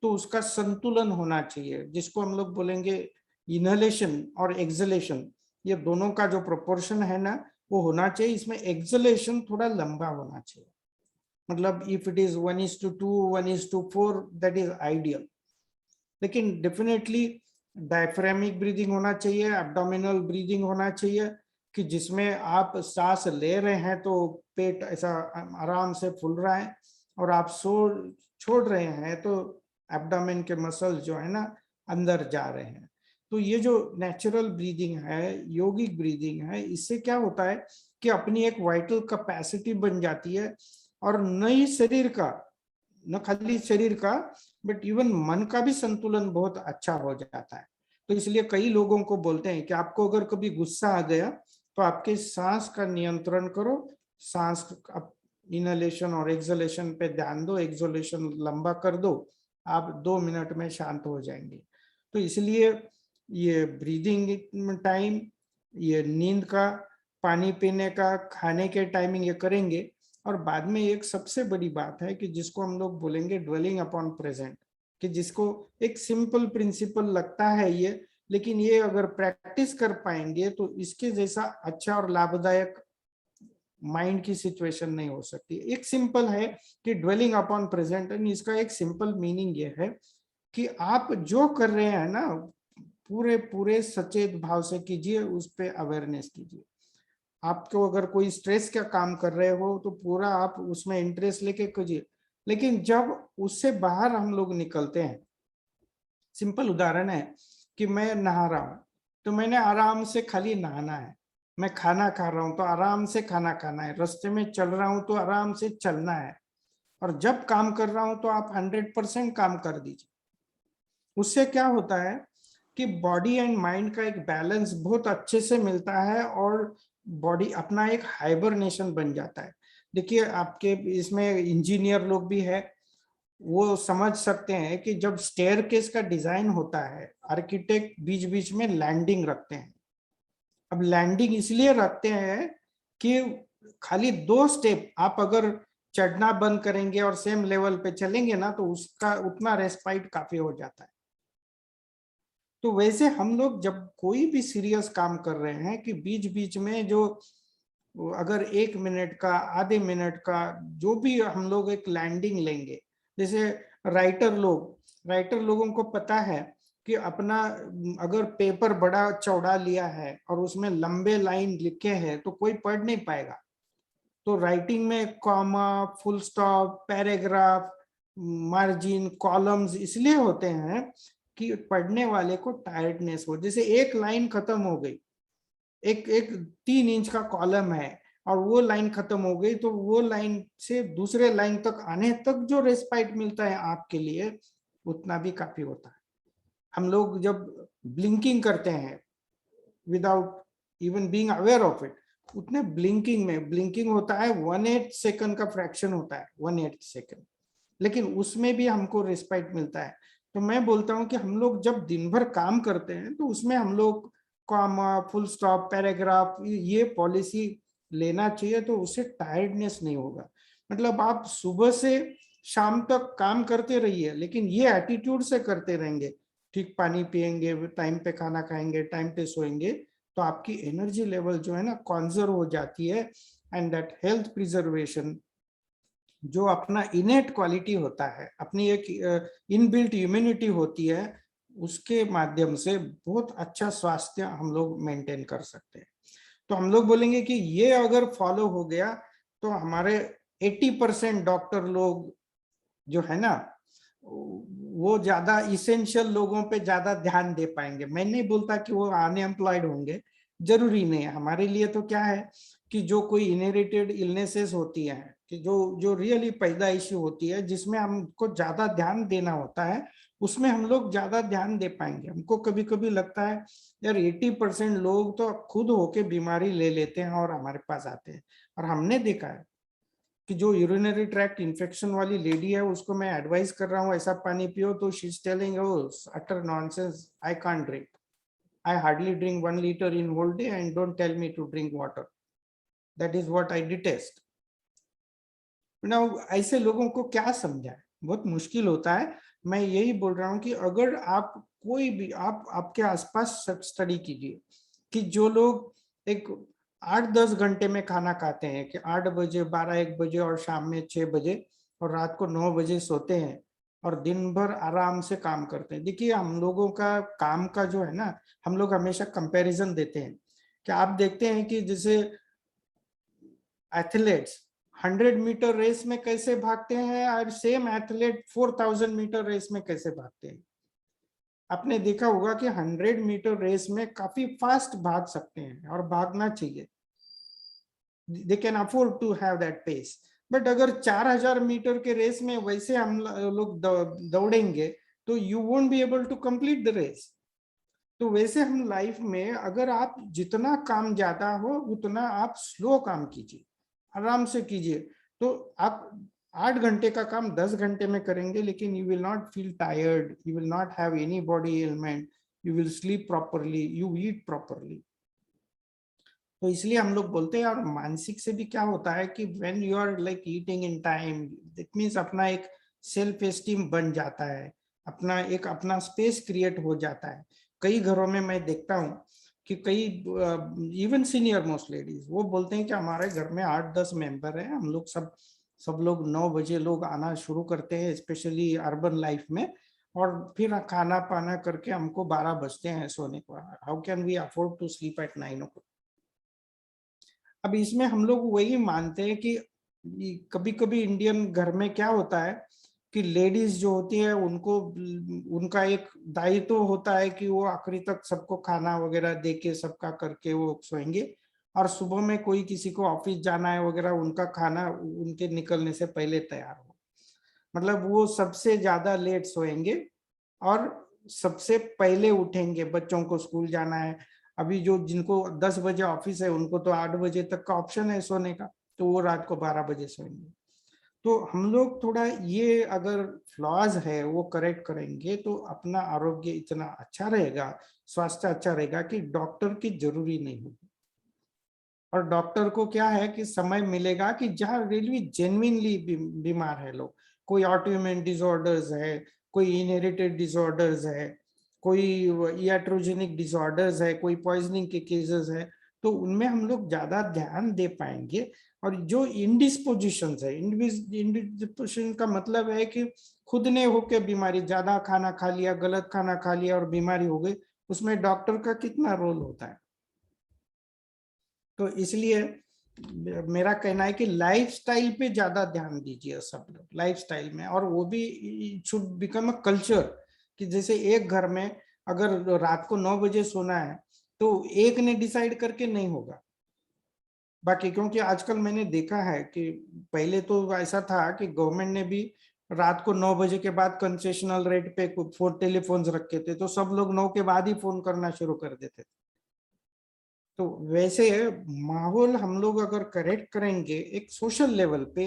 तो उसका संतुलन होना चाहिए, जिसको हम लोग बोलेंगे इनहेलेशन और एक्सहेलेशन। ये दोनों का जो प्रोपोर्शन है ना, वो होना चाहिए। इसमें एक्सहेलेशन थोड़ा लंबा होना चाहिए, मतलब if it is 1:2, 1:4, that is ideal. लेकिन डेफिनेटली डायफ्रामिक ब्रीदिंग होना चाहिए, एब्डोमिनल ब्रीदिंग होना चाहिए, कि जिसमें आप सांस ले रहे हैं तो पेट ऐसा आराम से फूल रहा है, और आप छोड़ रहे हैं तो एब्डोमेन के मसल जो है ना अंदर जा रहे हैं। तो ये जो नेचुरल ब्रीदिंग है, योगिक ब्रीदिंग है, इससे क्या होता है कि अपनी एक वाइटल कैपेसिटी बन जाती है, और नई शरीर का, न खाली शरीर का बट इवन मन का भी संतुलन बहुत अच्छा हो जाता है। तो इसलिए कई लोगों को बोलते हैं कि आपको अगर कभी गुस्सा आ गया तो आपके सांस का नियंत्रण करो, सांस इनहेलेशन और एक्सहेलेशन पे ध्यान दो, एक्सहेलेशन लंबा कर दो, आप 2 मिनट में शांत हो जाएंगे। तो इसलिए ये ब्रीदिंग टाइम, ये नींद का, पानी पीने का, खाने के टाइमिंग ये करेंगे। और बाद में एक सबसे बड़ी बात है कि जिसको हम लोग बोलेंगे ड्वेलिंग अपॉन प्रेजेंट, कि जिसको एक सिंपल प्रिंसिपल लगता है ये, लेकिन ये अगर प्रैक्टिस कर पाएंगे तो इसके जैसा अच्छा और लाभदायक माइंड की सिचुएशन नहीं हो सकती। एक सिंपल है कि ड्वेलिंग अपॉन प्रेजेंट, एंड इसका एक सिंपल मीनिंग ये है कि आप जो कर रहे हैं ना, पूरे पूरे सचेत भाव से कीजिए, उस पर अवेयरनेस कीजिए। आपको अगर कोई स्ट्रेस का काम कर रहे हो तो पूरा आप उसमें इंटरेस्ट लेके कीजिए। लेकिन जब उससे बाहर हम लोग निकलते हैं, सिंपल उदाहरण है कि मैं नहा रहा हूं, तो मैंने आराम से खाली नहाना है। मैं खाना खा रहा हूं तो आराम से खाना खाना है, रास्ते में चल रहा हूं तो आराम से चलना है, और जब काम कर रहा हूं तो आप 100% काम कर दीजिए। उससे क्या होता है कि बॉडी एंड माइंड का एक बैलेंस बहुत अच्छे से मिलता है, और बॉडी अपना एक हाइबरनेशन बन जाता है। देखिए, आपके इसमें इंजीनियर लोग भी है, वो समझ सकते हैं कि जब स्टेयरकेस का डिजाइन होता है, आर्किटेक्ट बीच बीच में लैंडिंग रखते हैं। अब लैंडिंग इसलिए रखते हैं कि खाली 2 स्टेप आप अगर चढ़ना बंद करेंगे और सेम लेवल पे चलेंगे ना, तो उसका उतना रेस्पाइट काफी हो जाता है। तो वैसे हम लोग जब कोई भी सीरियस काम कर रहे हैं, कि बीच बीच में जो अगर 1 मिनट का, आधे मिनट का जो भी हम लोग एक लैंडिंग लेंगे, जैसे राइटर लोगों को पता है कि अपना अगर पेपर बड़ा चौड़ा लिया है और उसमें लंबे लाइन लिखे हैं तो कोई पढ़ नहीं पाएगा। तो राइटिंग में comma, full stop, paragraph, margin, columns इसलिए होते हैं कि पढ़ने वाले को टायर्डनेस हो। जैसे एक लाइन खत्म हो गई, एक एक 3 इंच का कॉलम है और वो लाइन खत्म हो गई, तो वो लाइन से दूसरे लाइन तक आने तक जो रेस्पाइट मिलता है आपके लिए, उतना भी काफी होता है। हम लोग जब ब्लिंकिंग करते हैं without even being aware of it, उतने ब्लिंकिंग होता है 1/8 सेकंड का फ्रैक्शन होता है, 1/8 सेकंड, लेकिन उसमें भी हमको रिस्पेक्ट मिलता है। तो मैं बोलता हूँ कि हम लोग जब दिन भर काम करते हैं तो उसमें हम लोग कॉमा, फुल स्टॉप, पैराग्राफ, ये पॉलिसी लेना चाहिए, तो उससे टायर्डनेस नहीं होगा। मतलब आप सुबह से शाम तक काम करते रहिए, लेकिन ये एटीट्यूड से करते रहेंगे, ठीक पानी पिएंगे, टाइम पे खाना खाएंगे, टाइम पे सोएंगे, तो आपकी एनर्जी लेवल जो है ना कॉन्जर्व हो जाती है। एंड दैट हेल्थ प्रिजर्वेशन, जो अपना इनेट क्वालिटी होता है, अपनी एक इनबिल्ट इम्यूनिटी होती है, उसके माध्यम से बहुत अच्छा स्वास्थ्य हम लोग मेंटेन कर सकते हैं। तो हम लोग बोलेंगे कि ये अगर फॉलो हो गया तो हमारे 80% डॉक्टर लोग जो है ना, वो ज्यादा इसेंशियल लोगों पे ज्यादा ध्यान दे पाएंगे। मैं नहीं बोलता कि वो अनएम्प्लॉयड होंगे, जरूरी नहीं है। हमारे लिए तो क्या है कि जो कोई इनहेरिटेड इलनेसेस होती है, कि जो जो रियली पैदा इश्यू होती है, जिसमें हमको ज्यादा ध्यान देना होता है, उसमें हम लोग ज्यादा ध्यान दे पाएंगे। हमको कभी कभी लगता है यार 80% लोग तो खुद होके बीमारी ले लेते हैं और हमारे पास आते हैं, और हमने देखा है कि जो यूरिनरी ट्रैक्ट इन्फेक्शन वाली लेडी है उसको मैं एडवाइस कर रहा हूँ ऐसा पानी पियो, तो she is telling utter nonsense, I can't drink, I hardly drink 1 liter in whole day and don't tell me to drink water. That is what I detest. Now ऐसे लोगों को क्या समझाए, बहुत मुश्किल होता है। मैं यही बोल रहा हूँ कि अगर आप कोई भी आप आपके आसपास स्टडी कीजिए कि जो लोग एक 8-10 घंटे में खाना खाते हैं, कि 8 बजे 12-1 बजे और शाम में 6 बजे और रात को 9 बजे सोते हैं और दिन भर आराम से काम करते हैं। देखिए हम लोगों का काम का जो है ना, हम लोग हमेशा कंपैरिजन देते हैं कि आप देखते हैं कि जैसे एथलीट्स 100 मीटर रेस में कैसे भागते हैं और सेम एथलीट 4000 मीटर रेस में कैसे भागते हैं। आपने देखा होगा कि 100 मीटर रेस में काफी फास्ट भाग सकते हैं और भागना चाहिए, they can afford to have that pace. But अगर 4000 मीटर के रेस में वैसे हम लोग दौड़ेंगे तो you won't be able to complete the race. तो वैसे हम लाइफ में अगर आप जितना काम ज्यादा हो उतना आप स्लो काम कीजिए, आराम से कीजिए, तो आप 8 घंटे का काम 10 घंटे में करेंगे, लेकिन you will not feel tired, you will not have any body element, you will sleep properly, you eat properly. तो इसलिए हम लोग बोलते हैं। और मानसिक से भी क्या होता है कि when you are like eating in time, that means अपना एक सेल्फ एस्टीम बन जाता है, अपना स्पेस क्रिएट हो जाता है। कई घरों में मैं देखता हूँ कि कई इवन सीनियर मोस्ट लेडीज वो बोलते हैं कि हमारे घर में 8-10 मेंबर हैं, हम लोग सब लोग 9 बजे लोग आना शुरू करते हैं, स्पेशली अर्बन लाइफ में, और फिर खाना पाना करके हमको 12 बजते हैं सोने को। How can we afford to sleep at 9 o'clock? अब इसमें हम लोग वही मानते हैं कि कभी कभी इंडियन घर में क्या होता है कि लेडीज जो होती है उनको उनका एक दायित्व होता है कि वो आखिरी तक सबको खाना वगैरह दे के सबका करके वो सोएंगे, और सुबह में कोई किसी को ऑफिस जाना है वगैरह, उनका खाना उनके निकलने से पहले तैयार हो। मतलब वो सबसे ज्यादा लेट सोएंगे और सबसे पहले उठेंगे। बच्चों को स्कूल जाना है, अभी जो जिनको 10 बजे ऑफिस है उनको तो 8 बजे तक का ऑप्शन है सोने का, तो वो रात को 12 बजे सोएंगे। तो हम लोग थोड़ा ये अगर फ्लॉज है वो करेक्ट करेंगे तो अपना आरोग्य इतना अच्छा रहेगा, स्वास्थ्य अच्छा रहेगा कि डॉक्टर की जरूरी नहीं होगी। और डॉक्टर को क्या है कि समय मिलेगा कि जहाँ रियली जेन्युइनली बीमार है लोग, कोई ऑटोइम्यून डिसऑर्डर्स है, कोई इनहेरिटेड डिसऑर्डर्स है, कोई iatrogenic डिसऑर्डर्स है, कोई पॉइजनिंग के केसेस है, तो उनमें हम लोग ज्यादा ध्यान दे पाएंगे। और जो इंडिस्पोजिशन है, इंडिस्पोजिशन का मतलब है कि खुद ने होके बीमारी, ज्यादा खाना खा लिया, गलत खाना खा लिया और बीमारी हो गई, उसमें डॉक्टर का कितना रोल होता है। तो इसलिए मेरा कहना है कि लाइफस्टाइल पे ज्यादा ध्यान दीजिए सब लोग, लाइफस्टाइल में। और वो भी शुड बिकम अ कल्चर कि जैसे एक घर में अगर रात को 9 बजे सोना है तो एक ने डिसाइड करके नहीं होगा बाकी, क्योंकि आजकल मैंने देखा है कि पहले तो ऐसा था कि गवर्नमेंट ने भी रात को 9 बजे के बाद कंसेशनल रेट पे फोन टेलीफोन्स रखे थे, तो सब लोग 9 के बाद ही फोन करना शुरू कर देते थे। तो वैसे माहौल हम लोग अगर करेक्ट करेंगे एक सोशल लेवल पे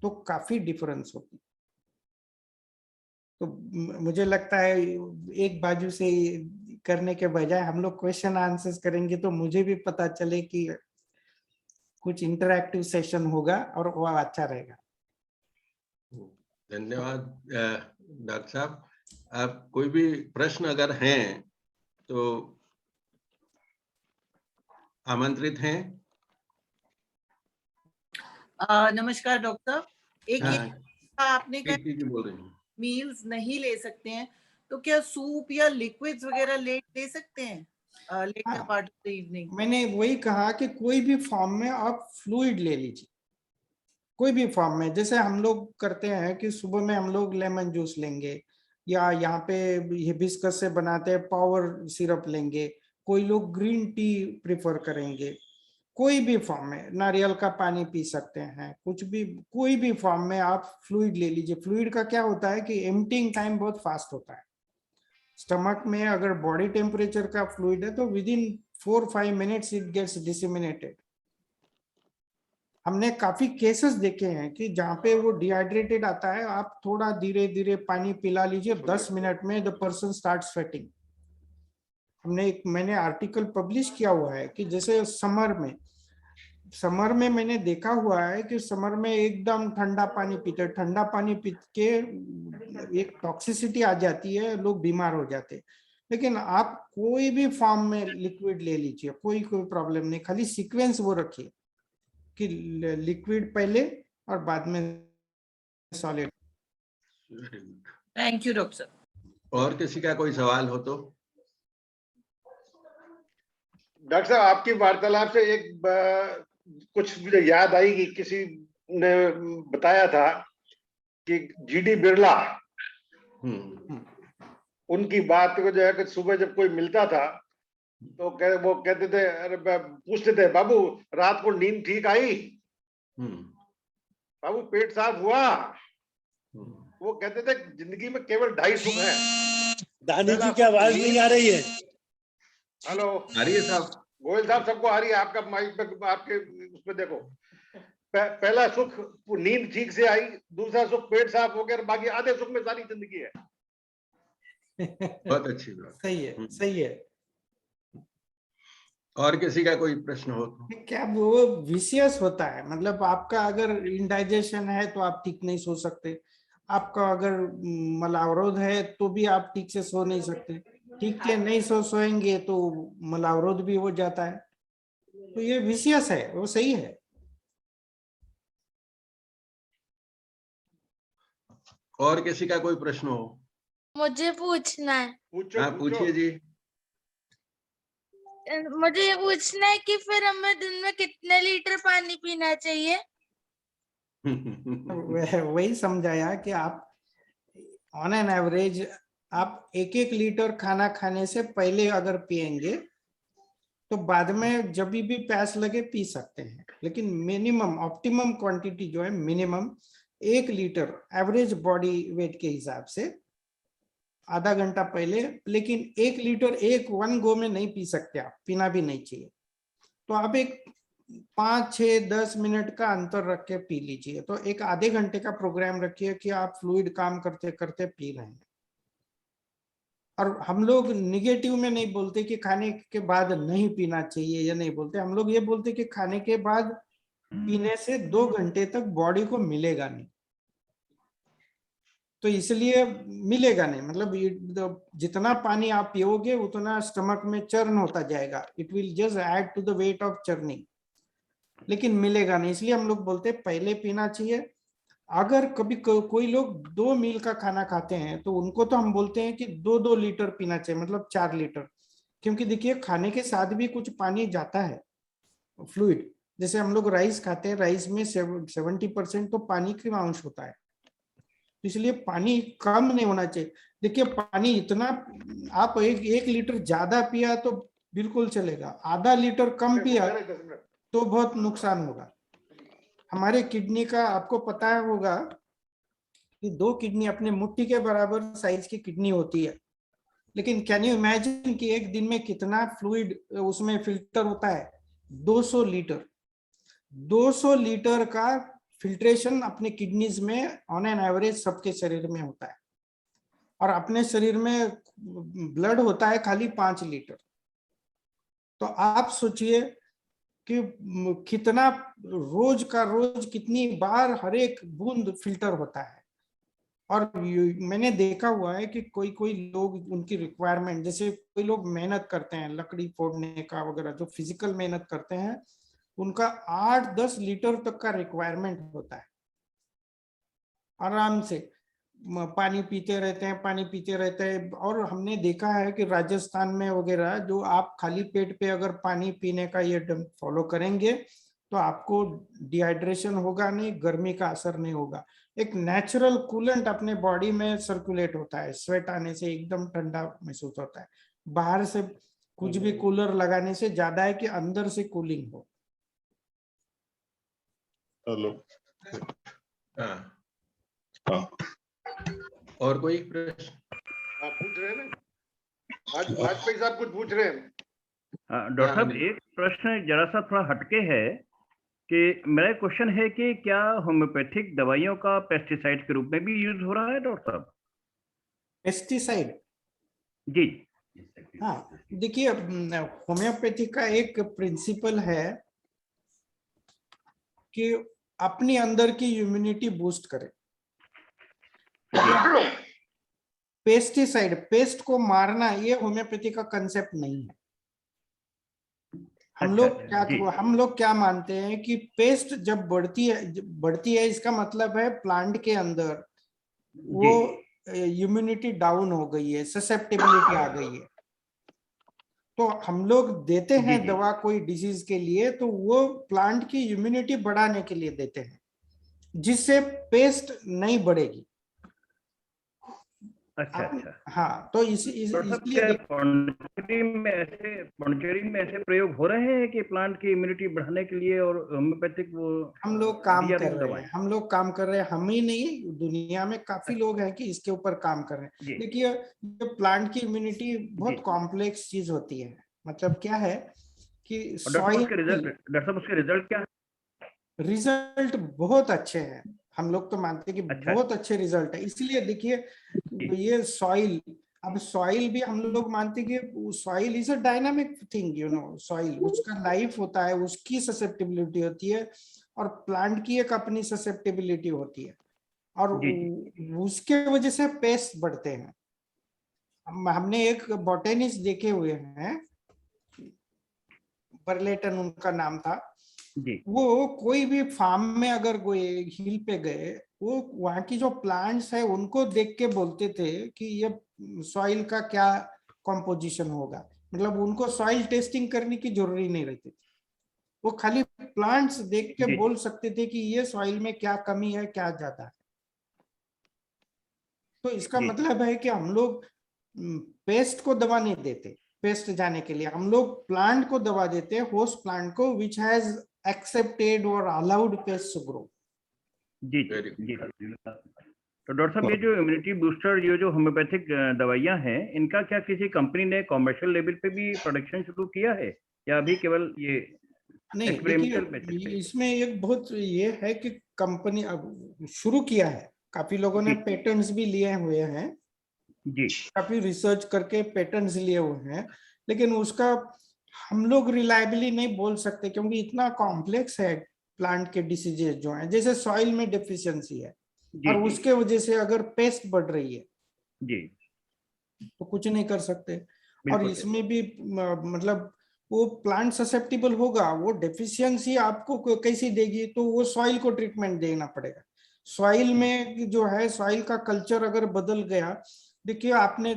तो काफी डिफरेंस होगी। तो मुझे लगता है एक बाजू से करने के बजाय हम लोग क्वेश्चन आंसर्स करेंगे तो मुझे भी पता चले कि कुछ इंटरैक्टिव सेशन होगा और वो अच्छा रहेगा। धन्यवाद डॉक्टर साहब। आप कोई भी प्रश्न अगर हैं तो आमंत्रित हैं। नमस्कार डॉक्टर। आपने कहा बोल रही हूँ मील्स नहीं ले सकते हैं, तो क्या सूप या लिक्विड्स वगैरह ले सकते हैं later part of the evening? मैंने वही कहा कि कोई भी फॉर्म में आप फ्लूइड ले लीजिए, कोई भी फॉर्म में। जैसे हम लोग करते हैं कि सुबह में हम लोग लेमन जूस लेंगे, या यहाँ पे हिबिस्कस से बनाते हैं पावर सिरप लेंगे, कोई लोग ग्रीन टी प्रिफर करेंगे, कोई भी फॉर्म में नारियल का पानी पी सकते हैं, कुछ भी कोई भी फॉर्म में आप फ्लूइड ले लीजिए। फ्लूइड का क्या होता है कि एम्प्टिंग टाइम बहुत फास्ट होता है। स्टमक में अगर बॉडी टेम्परेचर का फ्लूइड है तो within 4-5 minutes it gets disseminated. हमने काफी केसेस देखे हैं कि जहाँ पे वो डिहाइड्रेटेड आता है, आप थोड़ा धीरे धीरे पानी पिला लीजिए, 10 मिनट में द पर्सन स्टार्ट स्वेटिंग। मैंने आर्टिकल पब्लिश किया हुआ है कि जैसे समर में मैंने देखा हुआ है कि समर में एकदम ठंडा पानी पी के एक टॉक्सिसिटी आ जाती है, लोग बीमार हो जाते हैं। लेकिन आप कोई भी फॉर्म में लिक्विड ले लीजिए, कोई प्रॉब्लम नहीं, खाली सीक्वेंस वो रखिए कि लिक्विड पहले और बाद में सॉलिड। थैंक यू डॉक्टर साहब। और किसी का कोई सवाल हो तो? डॉक्टर साहब, आपकी वार्तालाप से एक कुछ मुझे याद आई कि किसी ने बताया था कि जीडी बिरला, उनकी बात को जो है कि सुबह जब कोई मिलता था तो वो कहते थे, अरे पूछते थे, बाबू रात को नींद ठीक आई, बाबू पेट साफ हुआ? वो कहते थे जिंदगी में केवल 2.5 सुख है। दानी जी की आवाज नहीं आ रही है। हेलो, आ रही है साहब? गोयल साहब, सबको आ रही है? आपका माइक पे, आपके उस पे देखो। पहला सुख नींद ठीक से आई, दूसरा सुख पेट साफ हो गया, बाकी आधे सुख में सारी जिंदगी है। बहुत अच्छी बात। सही है, सही है। और किसी का कोई प्रश्न हो तो? क्या वो विशियस होता है, मतलब आपका अगर इंडाइजेशन है तो आप ठीक नहीं सो सकते, आपका अगर मलावरोध है तो भी आप ठीक से सो नहीं सकते, ठीक से नहीं सोएंगे तो मलावरोध भी हो जाता है। तो ये विशियस है, वो सही है। और किसी का कोई प्रश्न हो? मुझे पूछना है। हाँ, पूछिए जी। मुझे ये पूछना है कि फिर हमें दिन में कितने लीटर पानी पीना चाहिए? वही समझाया कि आप ऑन एन एवरेज आप 1-1 लीटर खाना खाने से पहले अगर पिएंगे तो बाद में जब भी प्यास लगे पी सकते हैं, लेकिन मिनिमम ऑप्टिमम क्वांटिटी जो है minimum 1 litre average body weight के हिसाब से आधा घंटा पहले। लेकिन 1 लीटर वन गो में नहीं पी सकते, आप पीना भी नहीं चाहिए। तो आप एक 5-6-10 मिनट का अंतर रख के पी लीजिए। तो एक आधे घंटे का प्रोग्राम रखिए कि आप फ्लूइड काम करते करते पी रहे हैं। और हम लोग निगेटिव में नहीं बोलते कि खाने के बाद नहीं पीना चाहिए, या नहीं बोलते, हम लोग ये बोलते कि खाने के बाद पीने से 2 घंटे तक बॉडी को मिलेगा नहीं। तो इसलिए मिलेगा नहीं, मतलब जितना पानी आप पियोगे उतना स्टमक में चर्न होता जाएगा, it will just add to the weight of churning, लेकिन मिलेगा नहीं। इसलिए हम लोग बोलते पहले पीना चाहिए। अगर कभी कोई लोग 2 मील का खाना खाते हैं तो उनको तो हम बोलते हैं कि 2-2 लीटर पीना चाहिए, मतलब 4 लीटर। क्योंकि देखिए खाने के साथ भी कुछ पानी जाता है, फ्लूइड। जैसे हम लोग राइस खाते हैं, राइस में 70% तो पानी का अंश होता है, इसलिए पानी कम नहीं होना चाहिए। देखिए पानी इतना, आप 1 लीटर ज्यादा पिया तो बिल्कुल चलेगा, आधा लीटर कम पिया तो बहुत नुकसान होगा। हमारे किडनी का आपको पता होगा कि 2 किडनी अपने मुट्ठी के बराबर साइज की किडनी होती है, लेकिन कैन यू इमेजिन कि एक दिन में कितना फ्लूइड उसमें फिल्टर होता है? 200 लीटर। 200 लीटर का फिल्ट्रेशन अपने किडनीज में ऑन एन एवरेज सबके शरीर में होता है, और अपने शरीर में ब्लड होता है खाली 5 लीटर। तो आप सोचिए कि कितना रोज का रोज कितनी बार हर एक बूंद फिल्टर होता है। और मैंने देखा हुआ है कि कोई कोई लोग उनकी रिक्वायरमेंट, जैसे कोई लोग मेहनत करते हैं लकड़ी फोड़ने का वगैरह, जो फिजिकल मेहनत करते हैं, उनका 8-10 लीटर तक का रिक्वायरमेंट होता है। आराम से पानी पीते रहते हैं। और हमने देखा है कि राजस्थान में वगैरह जो आप खाली पेट पे अगर पानी पीने का ये फॉलो करेंगे तो आपको डिहाइड्रेशन होगा नहीं, गर्मी का असर नहीं होगा। एक नेचुरल कूलेंट अपने बॉडी में सर्कुलेट होता है, स्वेट आने से एकदम ठंडा महसूस होता है। बाहर से कुछ भी कूलर लगाने से ज्यादा है कि अंदर से कूलिंग हो। हेलो। हाँ। हाँ। और कोई प्रश्न? आप पूछ रहे हैं ना, आज वाजपेयी साहब कुछ पूछ रहे हैं। डॉक्टर साहब, एक प्रश्न जरा सा थोड़ा हटके है कि मेरा क्वेश्चन है कि क्या होम्योपैथिक दवाइयों का पेस्टिसाइड के रूप में भी यूज हो रहा है डॉक्टर साहब? पेस्टिसाइड, जी हाँ देखिए होम्योपैथी का एक प्रिंसिपल है कि अपनी अंदर की इम्यूनिटी बूस्ट करे। पेस्टिसाइड, पेस्ट को मारना, ये होम्योपैथी का कंसेप्ट नहीं है। हम लोग क्या मानते हैं कि पेस्ट जब बढ़ती है इसका मतलब है प्लांट के अंदर वो इम्यूनिटी डाउन हो गई है, ससेप्टेबिलिटी आ गई है। तो हम लोग देते हैं दवा कोई डिजीज के लिए, तो वो प्लांट की इम्यूनिटी बढ़ाने के लिए देते हैं, जिससे पेस्ट नहीं बढ़ेगी। अच्छा अच्छा। हाँ, तो इसलिए पौंडीचेरी में ऐसे प्रयोग हो रहे हैं कि प्लांट की इम्यूनिटी बढ़ाने के लिए और होम्योपैथिक वो हम लोग काम दिया कर गया रहे दवाई। हैं, हम लोग काम कर रहे हैं। हम ही नहीं, दुनिया में काफी लोग हैं कि इसके ऊपर काम कर रहे हैं। देखिए ये प्लांट की इम्यूनिटी बहुत कॉम्प्लेक्स चीज होती है। मतलब क्या है कि डॉक्टर साहब उसके रिजल्ट क्या है? रिजल्ट बहुत अच्छे हैं। हम लोग तो मानते हैं कि बहुत अच्छे रिजल्ट है। इसलिए देखिए ये सॉइल, अब सॉइल भी हम लोग मानते हैं कि soil is a dynamic thing, you know. Soil, उसका लाइफ होता है, उसकी ससेप्टेबिलिटी होती है, और प्लांट की एक अपनी ससेप्टेबिलिटी होती है, और उसके वजह से पेस्ट बढ़ते हैं। हमने एक बॉटेनिस्ट देखे हुए हैं, बर्लेटन उनका नाम था। वो कोई भी फार्म में अगर कोई हिल पे गए, वो वहाँ की जो प्लांट्स है उनको देख के बोलते थे कि ये सॉइल का क्या कॉम्पोजिशन होगा। मतलब उनको सॉइल टेस्टिंग करने की जरूरी नहीं रहती थी, वो खाली प्लांट्स देख के बोल सकते थे कि ये सॉइल में क्या कमी है, क्या ज्यादा है। तो इसका मतलब है कि हम लोग पेस्ट को दवा नहीं देते, पेस्ट जाने के लिए हम लोग प्लांट को दवा देते हैं, होस्ट प्लांट को, विच हैज एक्सेप्टेड और अलाउड पेस्ट टू ग्रो। जी। तो डॉक्टर साहब ये जो इम्यूनिटी बूस्टर, ये जो होम्योपैथिक दवाइयां हैं, इनका क्या किसी कंपनी ने कॉमर्शियल लेवल पे भी प्रोडक्शन शुरू किया है, या अभी केवल ये नहीं? देखिए इसमें एक बहुत ये है कि कंपनी अब शुरू किया है, काफी लोगों ने पेटेंट्स भी लिए हुए हैं जी, काफी रिसर्च करके पेटेंट्स लिए हुए हैं, लेकिन उसका हम लोग रिलायबली नहीं बोल सकते, क्योंकि इतना कॉम्प्लेक्स है प्लांट के डिसीजेस जो हैं। जैसे सॉइल में डेफिशिएंसी है और उसके वजह से अगर पेस्ट बढ़ रही है तो कुछ नहीं कर सकते। और इसमें भी मतलब वो प्लांट ससेप्टेबल होगा, वो डेफिशिएंसी आपको कैसी देगी, तो वो सॉइल को ट्रीटमेंट देना पड़ेगा। सॉइल में जो है, सॉइल का कल्चर अगर बदल गया, देखिए आपने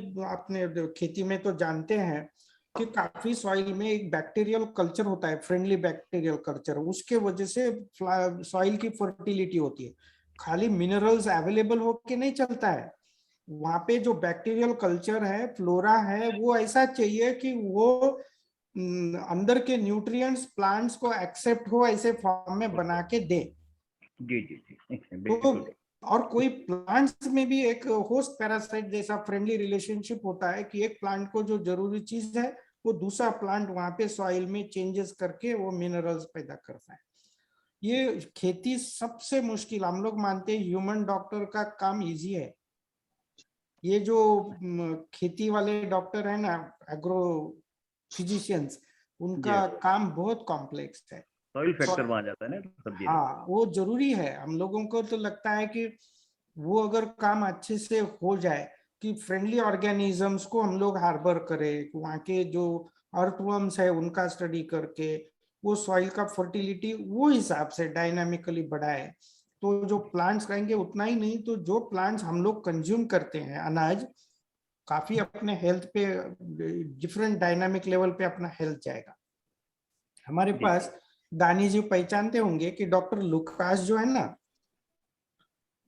खेती में तो जानते हैं कि काफी सॉइल में एक बैक्टीरियल कल्चर होता है, फ्रेंडली बैक्टीरियल कल्चर, उसके वजह से सॉइल की फर्टिलिटी होती है। खाली मिनरल्स अवेलेबल होके नहीं चलता है, वहां पे जो बैक्टीरियल कल्चर है, फ्लोरा है, वो ऐसा चाहिए कि वो अंदर के न्यूट्रिएंट्स प्लांट्स को एक्सेप्ट हो, ऐसे फॉर्म में बना के दे। तो और कोई प्लांट्स में भी एक होस्ट पैरासाइट जैसा फ्रेंडली रिलेशनशिप होता है कि एक प्लांट को जो जरूरी चीज है वो दूसरा प्लांट वहां पे सॉइल में चेंजेस करके वो मिनरल्स पैदा करता है। ये खेती सबसे मुश्किल, हम लोग मानते हैं ह्यूमन डॉक्टर का काम इजी है। ये जो खेती वाले डॉक्टर है ना, एग्रो फिजिशियंस, उनका काम बहुत कॉम्प्लेक्स है। सॉइल फैक्टर वहां जाता है ना सब्जी। हाँ, वो जरूरी है। हम लोगों को तो लगता है कि वो अगर काम अच्छे से हो जाए कि फ्रेंडली ऑर्गेनिजम्स को हम लोग हार्बर करें, वहाँ के जो अर्थवर्म्स है उनका स्टडी करके वो सॉइल का फर्टिलिटी वो हिसाब से डायनामिकली बढ़ाए, तो जो प्लांट्स खाएंगे उतना ही नहीं, तो जो प्लांट्स हम लोग कंज्यूम करते हैं अनाज, काफी अपने हेल्थ पे डिफरेंट डायनामिक लेवल पे अपना हेल्थ जाएगा। हमारे पास दानी जी पहचानते होंगे कि डॉक्टर लुकास जो है ना,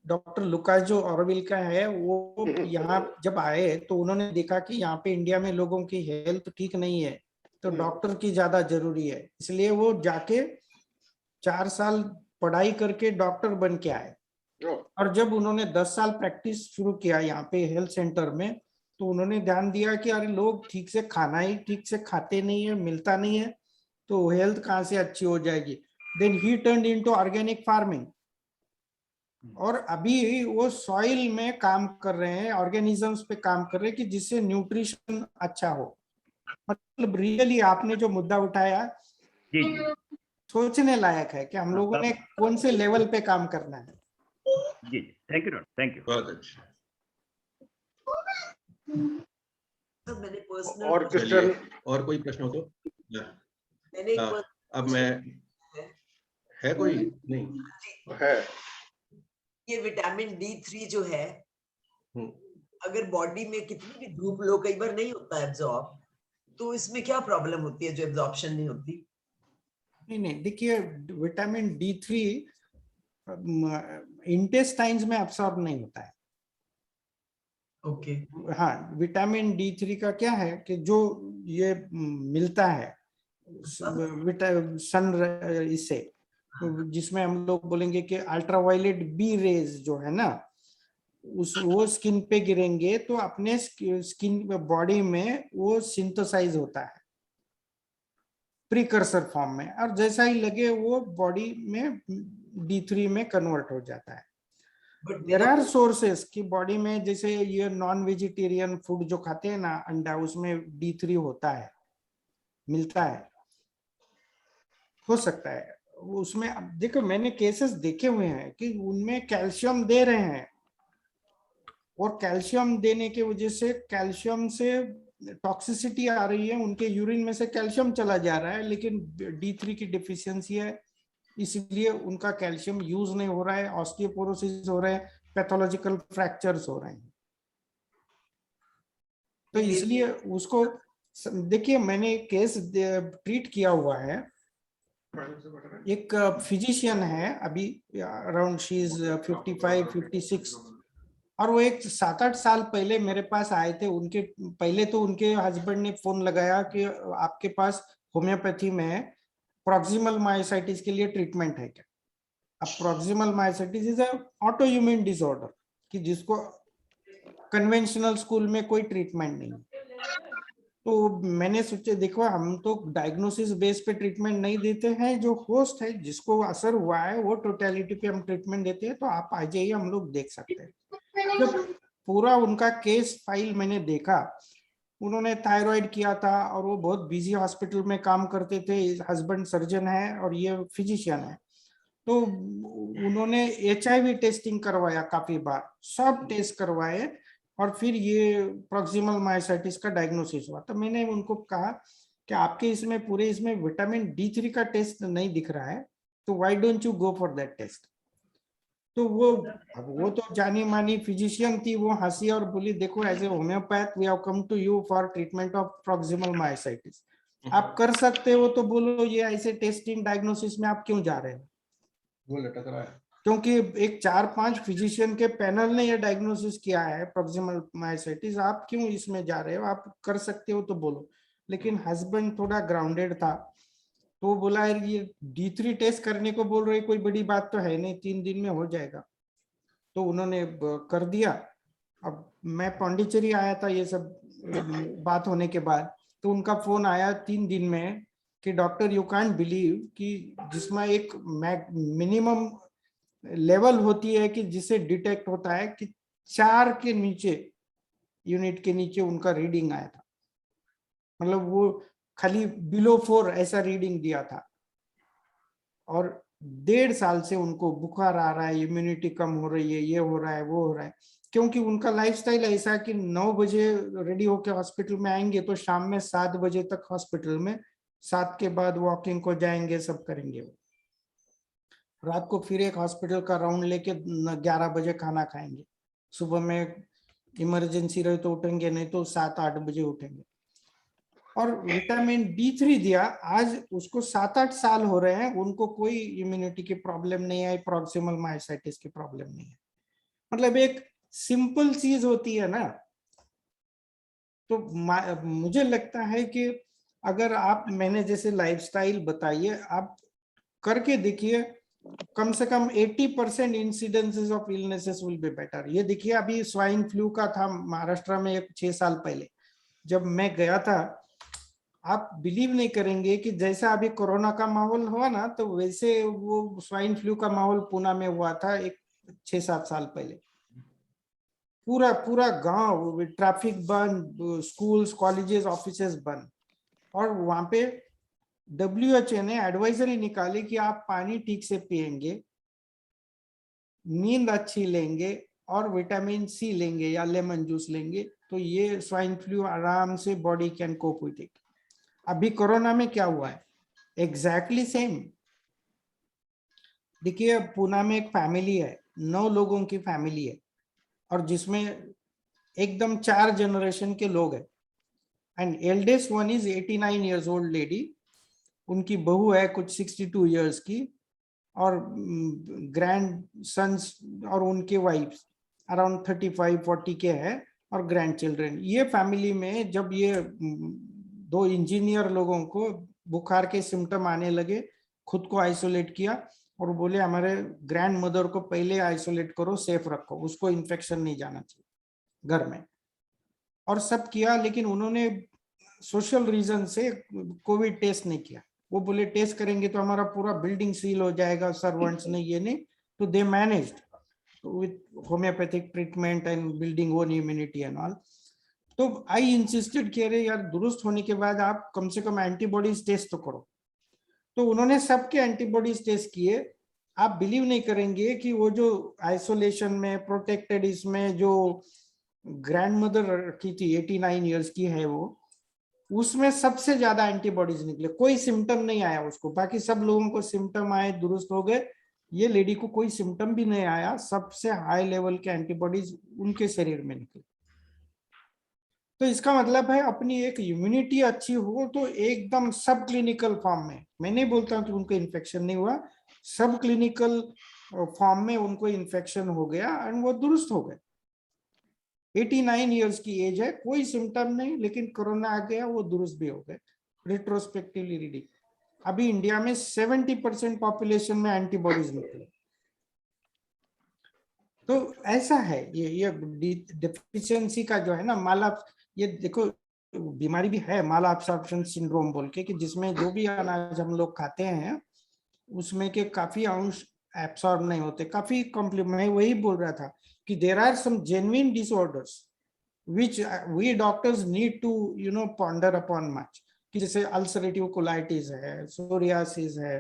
डॉक्टर लुकास जो ऑरोविल का है, वो यहाँ जब आए तो उन्होंने देखा कि यहाँ पे इंडिया में लोगों की हेल्थ ठीक नहीं है, तो डॉक्टर की ज्यादा जरूरी है, इसलिए वो जाके 4 साल पढ़ाई करके डॉक्टर बन के आए। और जब उन्होंने 10 साल प्रैक्टिस शुरू किया यहाँ पे हेल्थ सेंटर में, तो उन्होंने ध्यान दिया कि अरे लोग ठीक से खाना ही ठीक से खाते नहीं है, मिलता नहीं है, तो हेल्थ कहाँ से अच्छी हो जाएगी। then he turned into organic farming. और अभी वो सॉइल में काम कर रहे हैं, ऑर्गेनिजम्स पे काम कर रहे हैं कि जिससे न्यूट्रिशन अच्छा हो। मतलब रियली आपने जो मुद्दा उठाया जी सोचने लायक है कि हम लोगों ने कौन से लेवल पे काम करना है। जी, thank you doctor, thank you. बहुत अच्छा। मैंने पर्सनल और क्वेश्चन, और कोई प्रश्न हो तो? मैंने एक हाँ, अब मैं है कोई नहीं है, ये विटामिन D3 जो है, हम्म। अगर बॉडी में कितनी भी धूप लो, कई बार नहीं होता एब्जॉर्ब, तो इसमें क्या प्रॉब्लम होती है जो एब्जॉर्प्शन नहीं होती? नहीं, देखिए विटामिन D3 इंटेस्टाइन्स में अब्सॉर्ब नहीं होता है। ओके। हाँ, विटामिन D3 का क्या है कि जो ये मिलता है सन इससे, जिसमें हम लोग बोलेंगे कि अल्ट्रावायलेट बी रेज जो है ना, वो स्किन पे गिरेंगे तो अपने स्किन बॉडी में वो सिंथेसाइज होता है प्रीकर्सर फॉर्म में, और जैसा ही लगे वो बॉडी में D3 में कन्वर्ट हो जाता है। देयर आर सोर्सेस की बॉडी में, जैसे ये नॉन वेजिटेरियन फूड जो खाते हैं ना, अंडा, उसमें D3 होता है, मिलता है, हो सकता है उसमें। अब देखो मैंने केसेस देखे हुए हैं कि उनमें कैल्शियम दे रहे हैं और कैल्शियम देने की वजह से कैल्शियम से टॉक्सिसिटी आ रही है, उनके यूरिन में से कैल्शियम चला जा रहा है, लेकिन D3 की डिफिशियंसी है, इसलिए उनका कैल्शियम यूज नहीं हो रहा है, ऑस्टियोपोरोसिस हो रहा है, पैथोलॉजिकल फ्रैक्चर्स हो रहे हैं। तो इसलिए उसको देखिए, मैंने केस ट्रीट किया हुआ है। एक फिजिशियन है, अभी अराउंड शी इज 55-56, और वो एक 7-8 साल पहले मेरे पास आए थे। उनके पहले तो उनके हस्बैंड ने फोन लगाया कि आपके पास होम्योपैथी में प्रॉक्सिमल मायोसाइटिस के लिए ट्रीटमेंट है क्या? अब proximal myositis is auto immune disorder कि जिसको कन्वेंशनल स्कूल में कोई ट्रीटमेंट नहीं। तो मैंने सोचा देखो, हम तो डायग्नोसिस बेस पे ट्रीटमेंट नहीं देते हैं, जो होस्ट है जिसको असर हुआ है वो टोटलिटी पे हम ट्रीटमेंट देते हैं। तो आप आ जाइए, हम लोग देख सकते हैं। जब पूरा उनका केस फाइल मैंने देखा, उन्होंने थायराइड किया था और वो बहुत बिजी हॉस्पिटल में काम करते थे, हस्बैंड सर्जन है और ये फिजिशियन है। तो उन्होंने HIV टेस्टिंग करवाया काफी बार, सब टेस्ट करवाए और फिर ये प्रॉक्सिमल मायोसाइटिस का डायग्नोसिस हुआ। तो मैंने उनको कहा कि आपके इसमें पूरे इसमें विटामिन D3 का टेस्ट नहीं दिख रहा है, तो why don't you go for that test? तो वो तो जानी मानी फिजिशियन थी, वो हंसी और बोली देखो, as a homeopath we have come to you for treatment of proximal myositis, आप कर सकते हो तो बोलो, ये ऐसे टेस्टिंग डायग्नोसिस में आप क्यों जा रहे हो? वो लटक रहा है क्योंकि एक 4-5 फिजिशियन के पैनल ने ये डायग्नोसिस किया है प्रॉक्सिमल मायोसाइटिस, आप क्यों इसमें जा रहे हो? आप कर सकते हो तो बोलो। लेकिन हस्बैंड थोड़ा ग्राउंडेड था, तो वो बोला यार ये D3 टेस्ट करने को बोल रहे, कोई बड़ी बात तो है नहीं, 3 दिन में हो जाएगा। तो उन्होंने कर दिया। अब मैं पौंडीचेरी आया था ये सब बात होने के बाद, तो उनका फोन आया 3 दिन में कि डॉक्टर यू कांट बिलीव कि जिसमें एक मिनिमम लेवल होती है कि जिसे डिटेक्ट होता है कि 4 के नीचे, यूनिट के नीचे उनका रीडिंग आया था। मतलब वो खाली बिलो 4 ऐसा रीडिंग दिया था, और 1.5 साल से उनको बुखार आ रहा है, इम्यूनिटी कम हो रही है, ये हो रहा है, वो हो रहा है। क्योंकि उनका लाइफस्टाइल ऐसा कि 9 बजे रेडी होकर हॉस्पिटल में आएंगे तो शाम में 7 बजे तक हॉस्पिटल में, 7 के बाद वॉकिंग को जाएंगे, सब करेंगे। वो रात को फिर एक हॉस्पिटल का राउंड लेके 11 बजे खाना खाएंगे, सुबह में इमरजेंसी रहे तो उठेंगे, नहीं तो 7-8 बजे उठेंगे। और विटामिन D3 दिया, आज उसको 7-8 साल हो रहे हैं, उनको कोई इम्यूनिटी की प्रॉब्लम नहीं है, प्रॉक्सिमल मायोसाइटिस की प्रॉब्लम नहीं है। मतलब एक सिंपल चीज होती है ना। तो मुझे लगता है कि अगर आप, मैंने जैसे लाइफस्टाइल बताइए, आप करके देखिए, कम से कम 80% incidences of illnesses will be better. ये देखिए, अभी स्वाइन फ्लू का था महाराष्ट्र में 6 साल पहले, जब मैं गया था आप बिलीव नहीं करेंगे कि जैसा अभी कोरोना का माहौल हुआ ना, तो वैसे वो स्वाइन फ्लू का माहौल पुणे में हुआ था एक 6-7 साल पहले। पूरा पूरा गांव, ट्रैफिक बंद, स्कूल्स, कॉलेजेस, ऑफिसेस बंद। और वहां पे WHO ने एडवाइजरी निकाली कि आप पानी ठीक से पिएंगे, नींद अच्छी लेंगे और विटामिन सी लेंगे या लेमन जूस लेंगे, तो ये स्वाइन फ्लू आराम से body can cope with it. अभी कोरोना में क्या हुआ है, एग्जैक्टली सेम। देखिए पुणे में एक फैमिली है, 9 लोगों की फैमिली है, और जिसमें एकदम 4 जनरेशन के लोग हैं। And eldest one is 89 years old lady, उनकी बहू है कुछ 62 इयर्स की, और ग्रैंड सन्स और उनके वाइफ्स अराउंड 35-40 के हैं, और ग्रैंड चिल्ड्रन। ये फैमिली में जब ये 2 इंजीनियर लोगों को बुखार के सिम्टम आने लगे, खुद को आइसोलेट किया और बोले हमारे ग्रैंड मदर को पहले आइसोलेट करो, सेफ रखो, उसको इन्फेक्शन नहीं जाना चाहिए घर में। और सब किया, लेकिन उन्होंने सोशल रीजन से कोविड टेस्ट नहीं किया। वो बोले टेस्ट करेंगे तो हमारा पूरा बिल्डिंग सील हो जाएगा, सर्वेंट्स ने ये नहीं, तो they managed with homeopathic treatment and building own immunity and all. तो आई इंसिस्टेड कि अरे यार, दुरुस्त होने के बाद आप कम से कम एंटीबॉडीज टेस्ट तो करो। तो उन्होंने सबके एंटीबॉडीज टेस्ट किए। आप बिलीव नहीं करेंगे कि वो जो आइसोलेशन में प्रोटेक्टेड इसमें जो ग्रैंड मदर रखी थी 89 इयर्स की है, वो उसमें सबसे ज्यादा एंटीबॉडीज निकले। कोई सिम्टम नहीं आया उसको, बाकी सब लोगों को सिम्टम आए, दुरुस्त हो गए। ये लेडी को कोई सिम्टम भी नहीं आया, सबसे हाई लेवल के एंटीबॉडीज उनके शरीर में निकले। तो इसका मतलब है अपनी एक इम्यूनिटी अच्छी हो तो एकदम सब क्लिनिकल फॉर्म में, मैं नहीं बोलता हूं कि उनको इन्फेक्शन नहीं हुआ, सब क्लिनिकल फॉर्म में उनको इन्फेक्शन हो गया एंड वो दुरुस्त हो गए। 89 इयर्स की एज है, कोई सिम्टम नहीं, लेकिन कोरोना आ गया, वो दुरुस्त भी हो गए। रिट्रोस्पेक्टिवली रीडिंग अभी इंडिया में 70% पॉपुलेशन में एंटीबॉडीज निकले। तो ऐसा है ये डेफिशिएंसी का जो है ना, माला, ये देखो बीमारी भी है माला अब्सॉर्प्शन सिंड्रोम बोल के, कि जिसमें जो भी अनाज हम लोग खाते हैं उसमें के काफी अंश एब्सॉर्ब नहीं होते। काफी कॉम्प्लीमेंट, मैं वही बोल रहा था कि there are some genuine disorders which we doctors need to ponder upon much, कि जैसे अल्सरेटिव कोलाइटिस है, सोरियासिस है,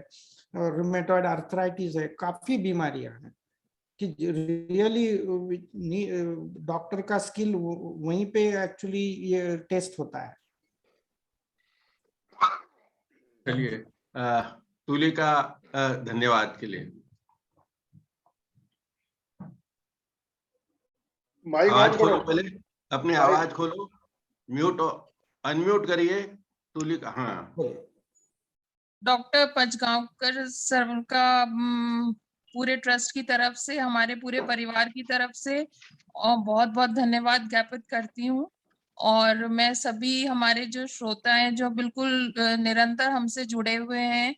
रूमेटॉइड आर्थराइटिस है, काफी बीमारियां हैं कि रियली डॉक्टर का स्किल वहीं पे एक्चुअली ये टेस्ट होता है। चलिए, तुली का धन्यवाद के लिए। आवाज खोलो, पहले अपनी आवाज खोलो, म्यूट अनम्यूट करिए तुली का। हाँ, डॉक्टर पचगांवकर सर का पूरे ट्रस्ट की तरफ से, हमारे पूरे परिवार की तरफ से और बहुत बहुत धन्यवाद ज्ञापित करती हूँ। और मैं सभी हमारे जो श्रोता हैं जो बिल्कुल निरंतर हमसे जुड़े हुए हैं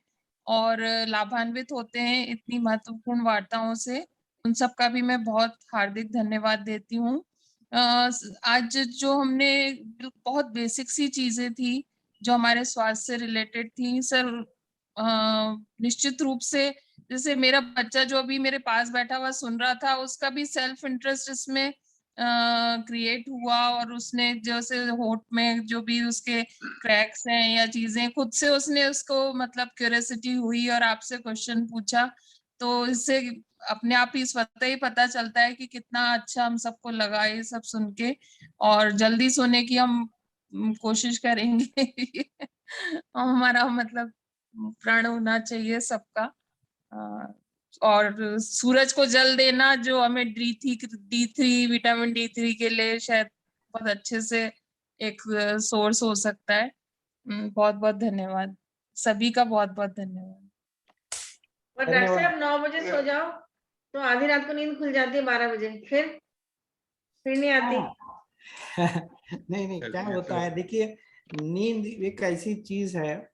और लाभान्वित होते हैं इतनी महत्वपूर्ण वार्ताओं से, उन सब का भी मैं बहुत हार्दिक धन्यवाद देती हूँ। आज जो हमने बहुत बेसिक सी चीजें थी जो हमारे स्वास्थ्य से रिलेटेड थी सर, निश्चित रूप से जैसे मेरा बच्चा जो अभी मेरे पास बैठा हुआ सुन रहा था, उसका भी सेल्फ इंटरेस्ट इसमें क्रिएट हुआ और उसने जैसे होठ में जो भी उसके क्रैक्स हैं या चीजें, खुद से उसने उसको मतलब क्यूरियोसिटी हुई और आपसे क्वेश्चन पूछा। तो इससे अपने आप ही स्वतः ही पता चलता है कि कितना अच्छा हम सबको लगा ये सब सुन के, और जल्दी सोने की हम कोशिश करेंगे। हमारा मतलब प्रण होना चाहिए सबका। और सूरज को जल देना जो हमें D3 विटामिन D3 के लिए शायद बहुत अच्छे से एक सोर्स हो सकता है। बहुत बहुत धन्यवाद सभी का, बहुत बहुत धन्यवाद। और डॉक्टर साहब 9 बजे सो जाओ तो आधी रात को नींद खुल जाती है, 12 बजे फिर नहीं आती। नहीं क्या होता है, देखिए नींद एक ऐसी चीज है,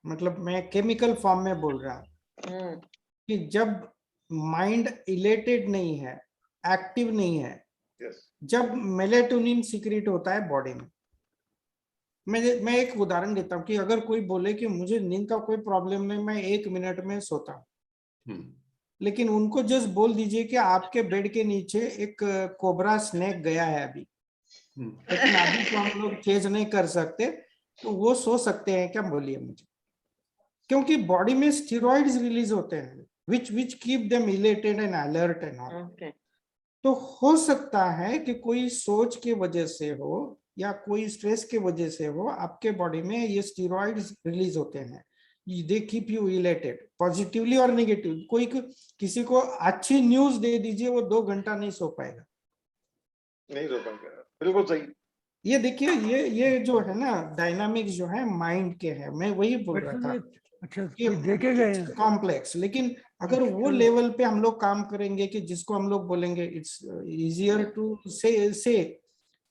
मतलब मैं केमिकल फॉर्म में बोल रहा हूँ कि जब माइंड इलेटेड नहीं है, एक्टिव नहीं है, जब मेलेटोनिन सीक्रेट होता है बॉडी में, मैं एक उदाहरण देता हूँ कि अगर कोई बोले कि मुझे नींद का कोई प्रॉब्लम नहीं, मैं 1 मिनट में सोता हूँ, लेकिन उनको जस्ट बोल दीजिए कि आपके बेड के नीचे एक कोबरा स्नेक गया है अभी, लेकिन अभी तो हम लोग चेज नहीं कर सकते, तो वो सो सकते हैं क्या? बोलिए मुझे। क्योंकि बॉडी में स्टेरॉइड्स रिलीज होते हैं which keep them elated and alert and all. तो हो सकता है कि कोई सोच के वजह से हो या कोई स्ट्रेस के वजह से हो, आपके बॉडी में ये स्टेरॉइड्स रिलीज होते हैं, they keep you elated, positively और नेगेटिव। कोई किसी को अच्छी न्यूज दे दीजिए, वो 2 घंटा नहीं सो पाएगा, नहीं सो पाएगा, बिल्कुल सही। ये देखिए, ये जो है ना डायनामिक्स जो है माइंड के है, मैं वही बोल रहा था। अच्छा, देखे गए हैं कॉम्प्लेक्स, लेकिन अगर वो लेवल पे हम लोग काम करेंगे कि जिसको हम लोग बोलेंगे इट्स इजियर टू से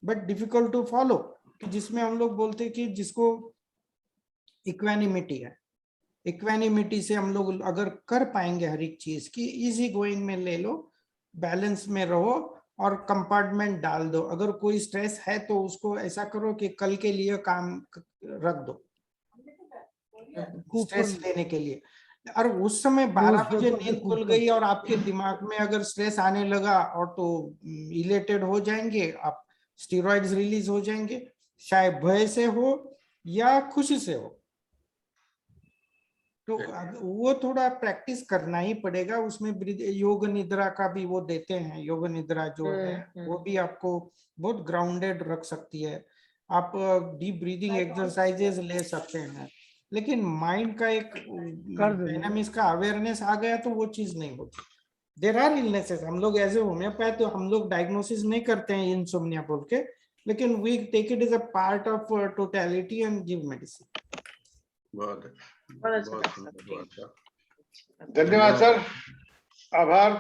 बट डिफिकल्ट टू फॉलो, कि जिसमें हम लोग बोलते हैं कि जिसको इक्वानिमिटी है, इक्वानिमिटी से हम लोग अगर कर पाएंगे हर एक चीज की, इजी गोइंग में ले लो, बैलेंस में रहो और कंपार्टमेंट डाल दो। अगर कोई स्ट्रेस है तो उसको ऐसा करो कि कल के लिए काम रख दो, स्ट्रेस लेने के लिए। और उस समय 12 बजे नींद खुल गई और आपके दिमाग में अगर स्ट्रेस आने लगा और तो इलेटेड हो जाएंगे आप, स्टेरॉइड्स रिलीज हो जाएंगे, शायद भय से हो या खुशी से हो। तो वो थोड़ा प्रैक्टिस करना ही पड़ेगा। उसमें योग निद्रा का भी वो देते हैं, योग निद्रा जो है वो भी आपको बहुत ग्राउंडेड रख सकती है। आप डीप ब्रीदिंग एक्सरसाइजेस ले सकते हैं, लेकिन माइंड का एक डायनामिक्स का अवेयरनेस आ गया तो वो चीज नहीं होती। देयर आर इलनेसेस, हम लोग एज ए होम्योपैथ तो हम लोग डायग्नोसिस नहीं करते हैं इंसोम्निया बोल के, लेकिन we take it as a part of totality and give medicine. बहुत धन्यवाद सर, आभार।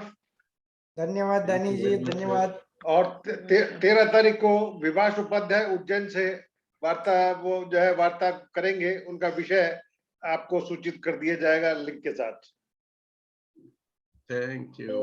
धन्यवाद दानी जी, धन्यवाद। और 13 तारीख को विभाष उपाध्याय उज्जैन से वार्ता करेंगे, उनका विषय आपको सूचित कर दिया जाएगा लिंक के साथ। Thank you.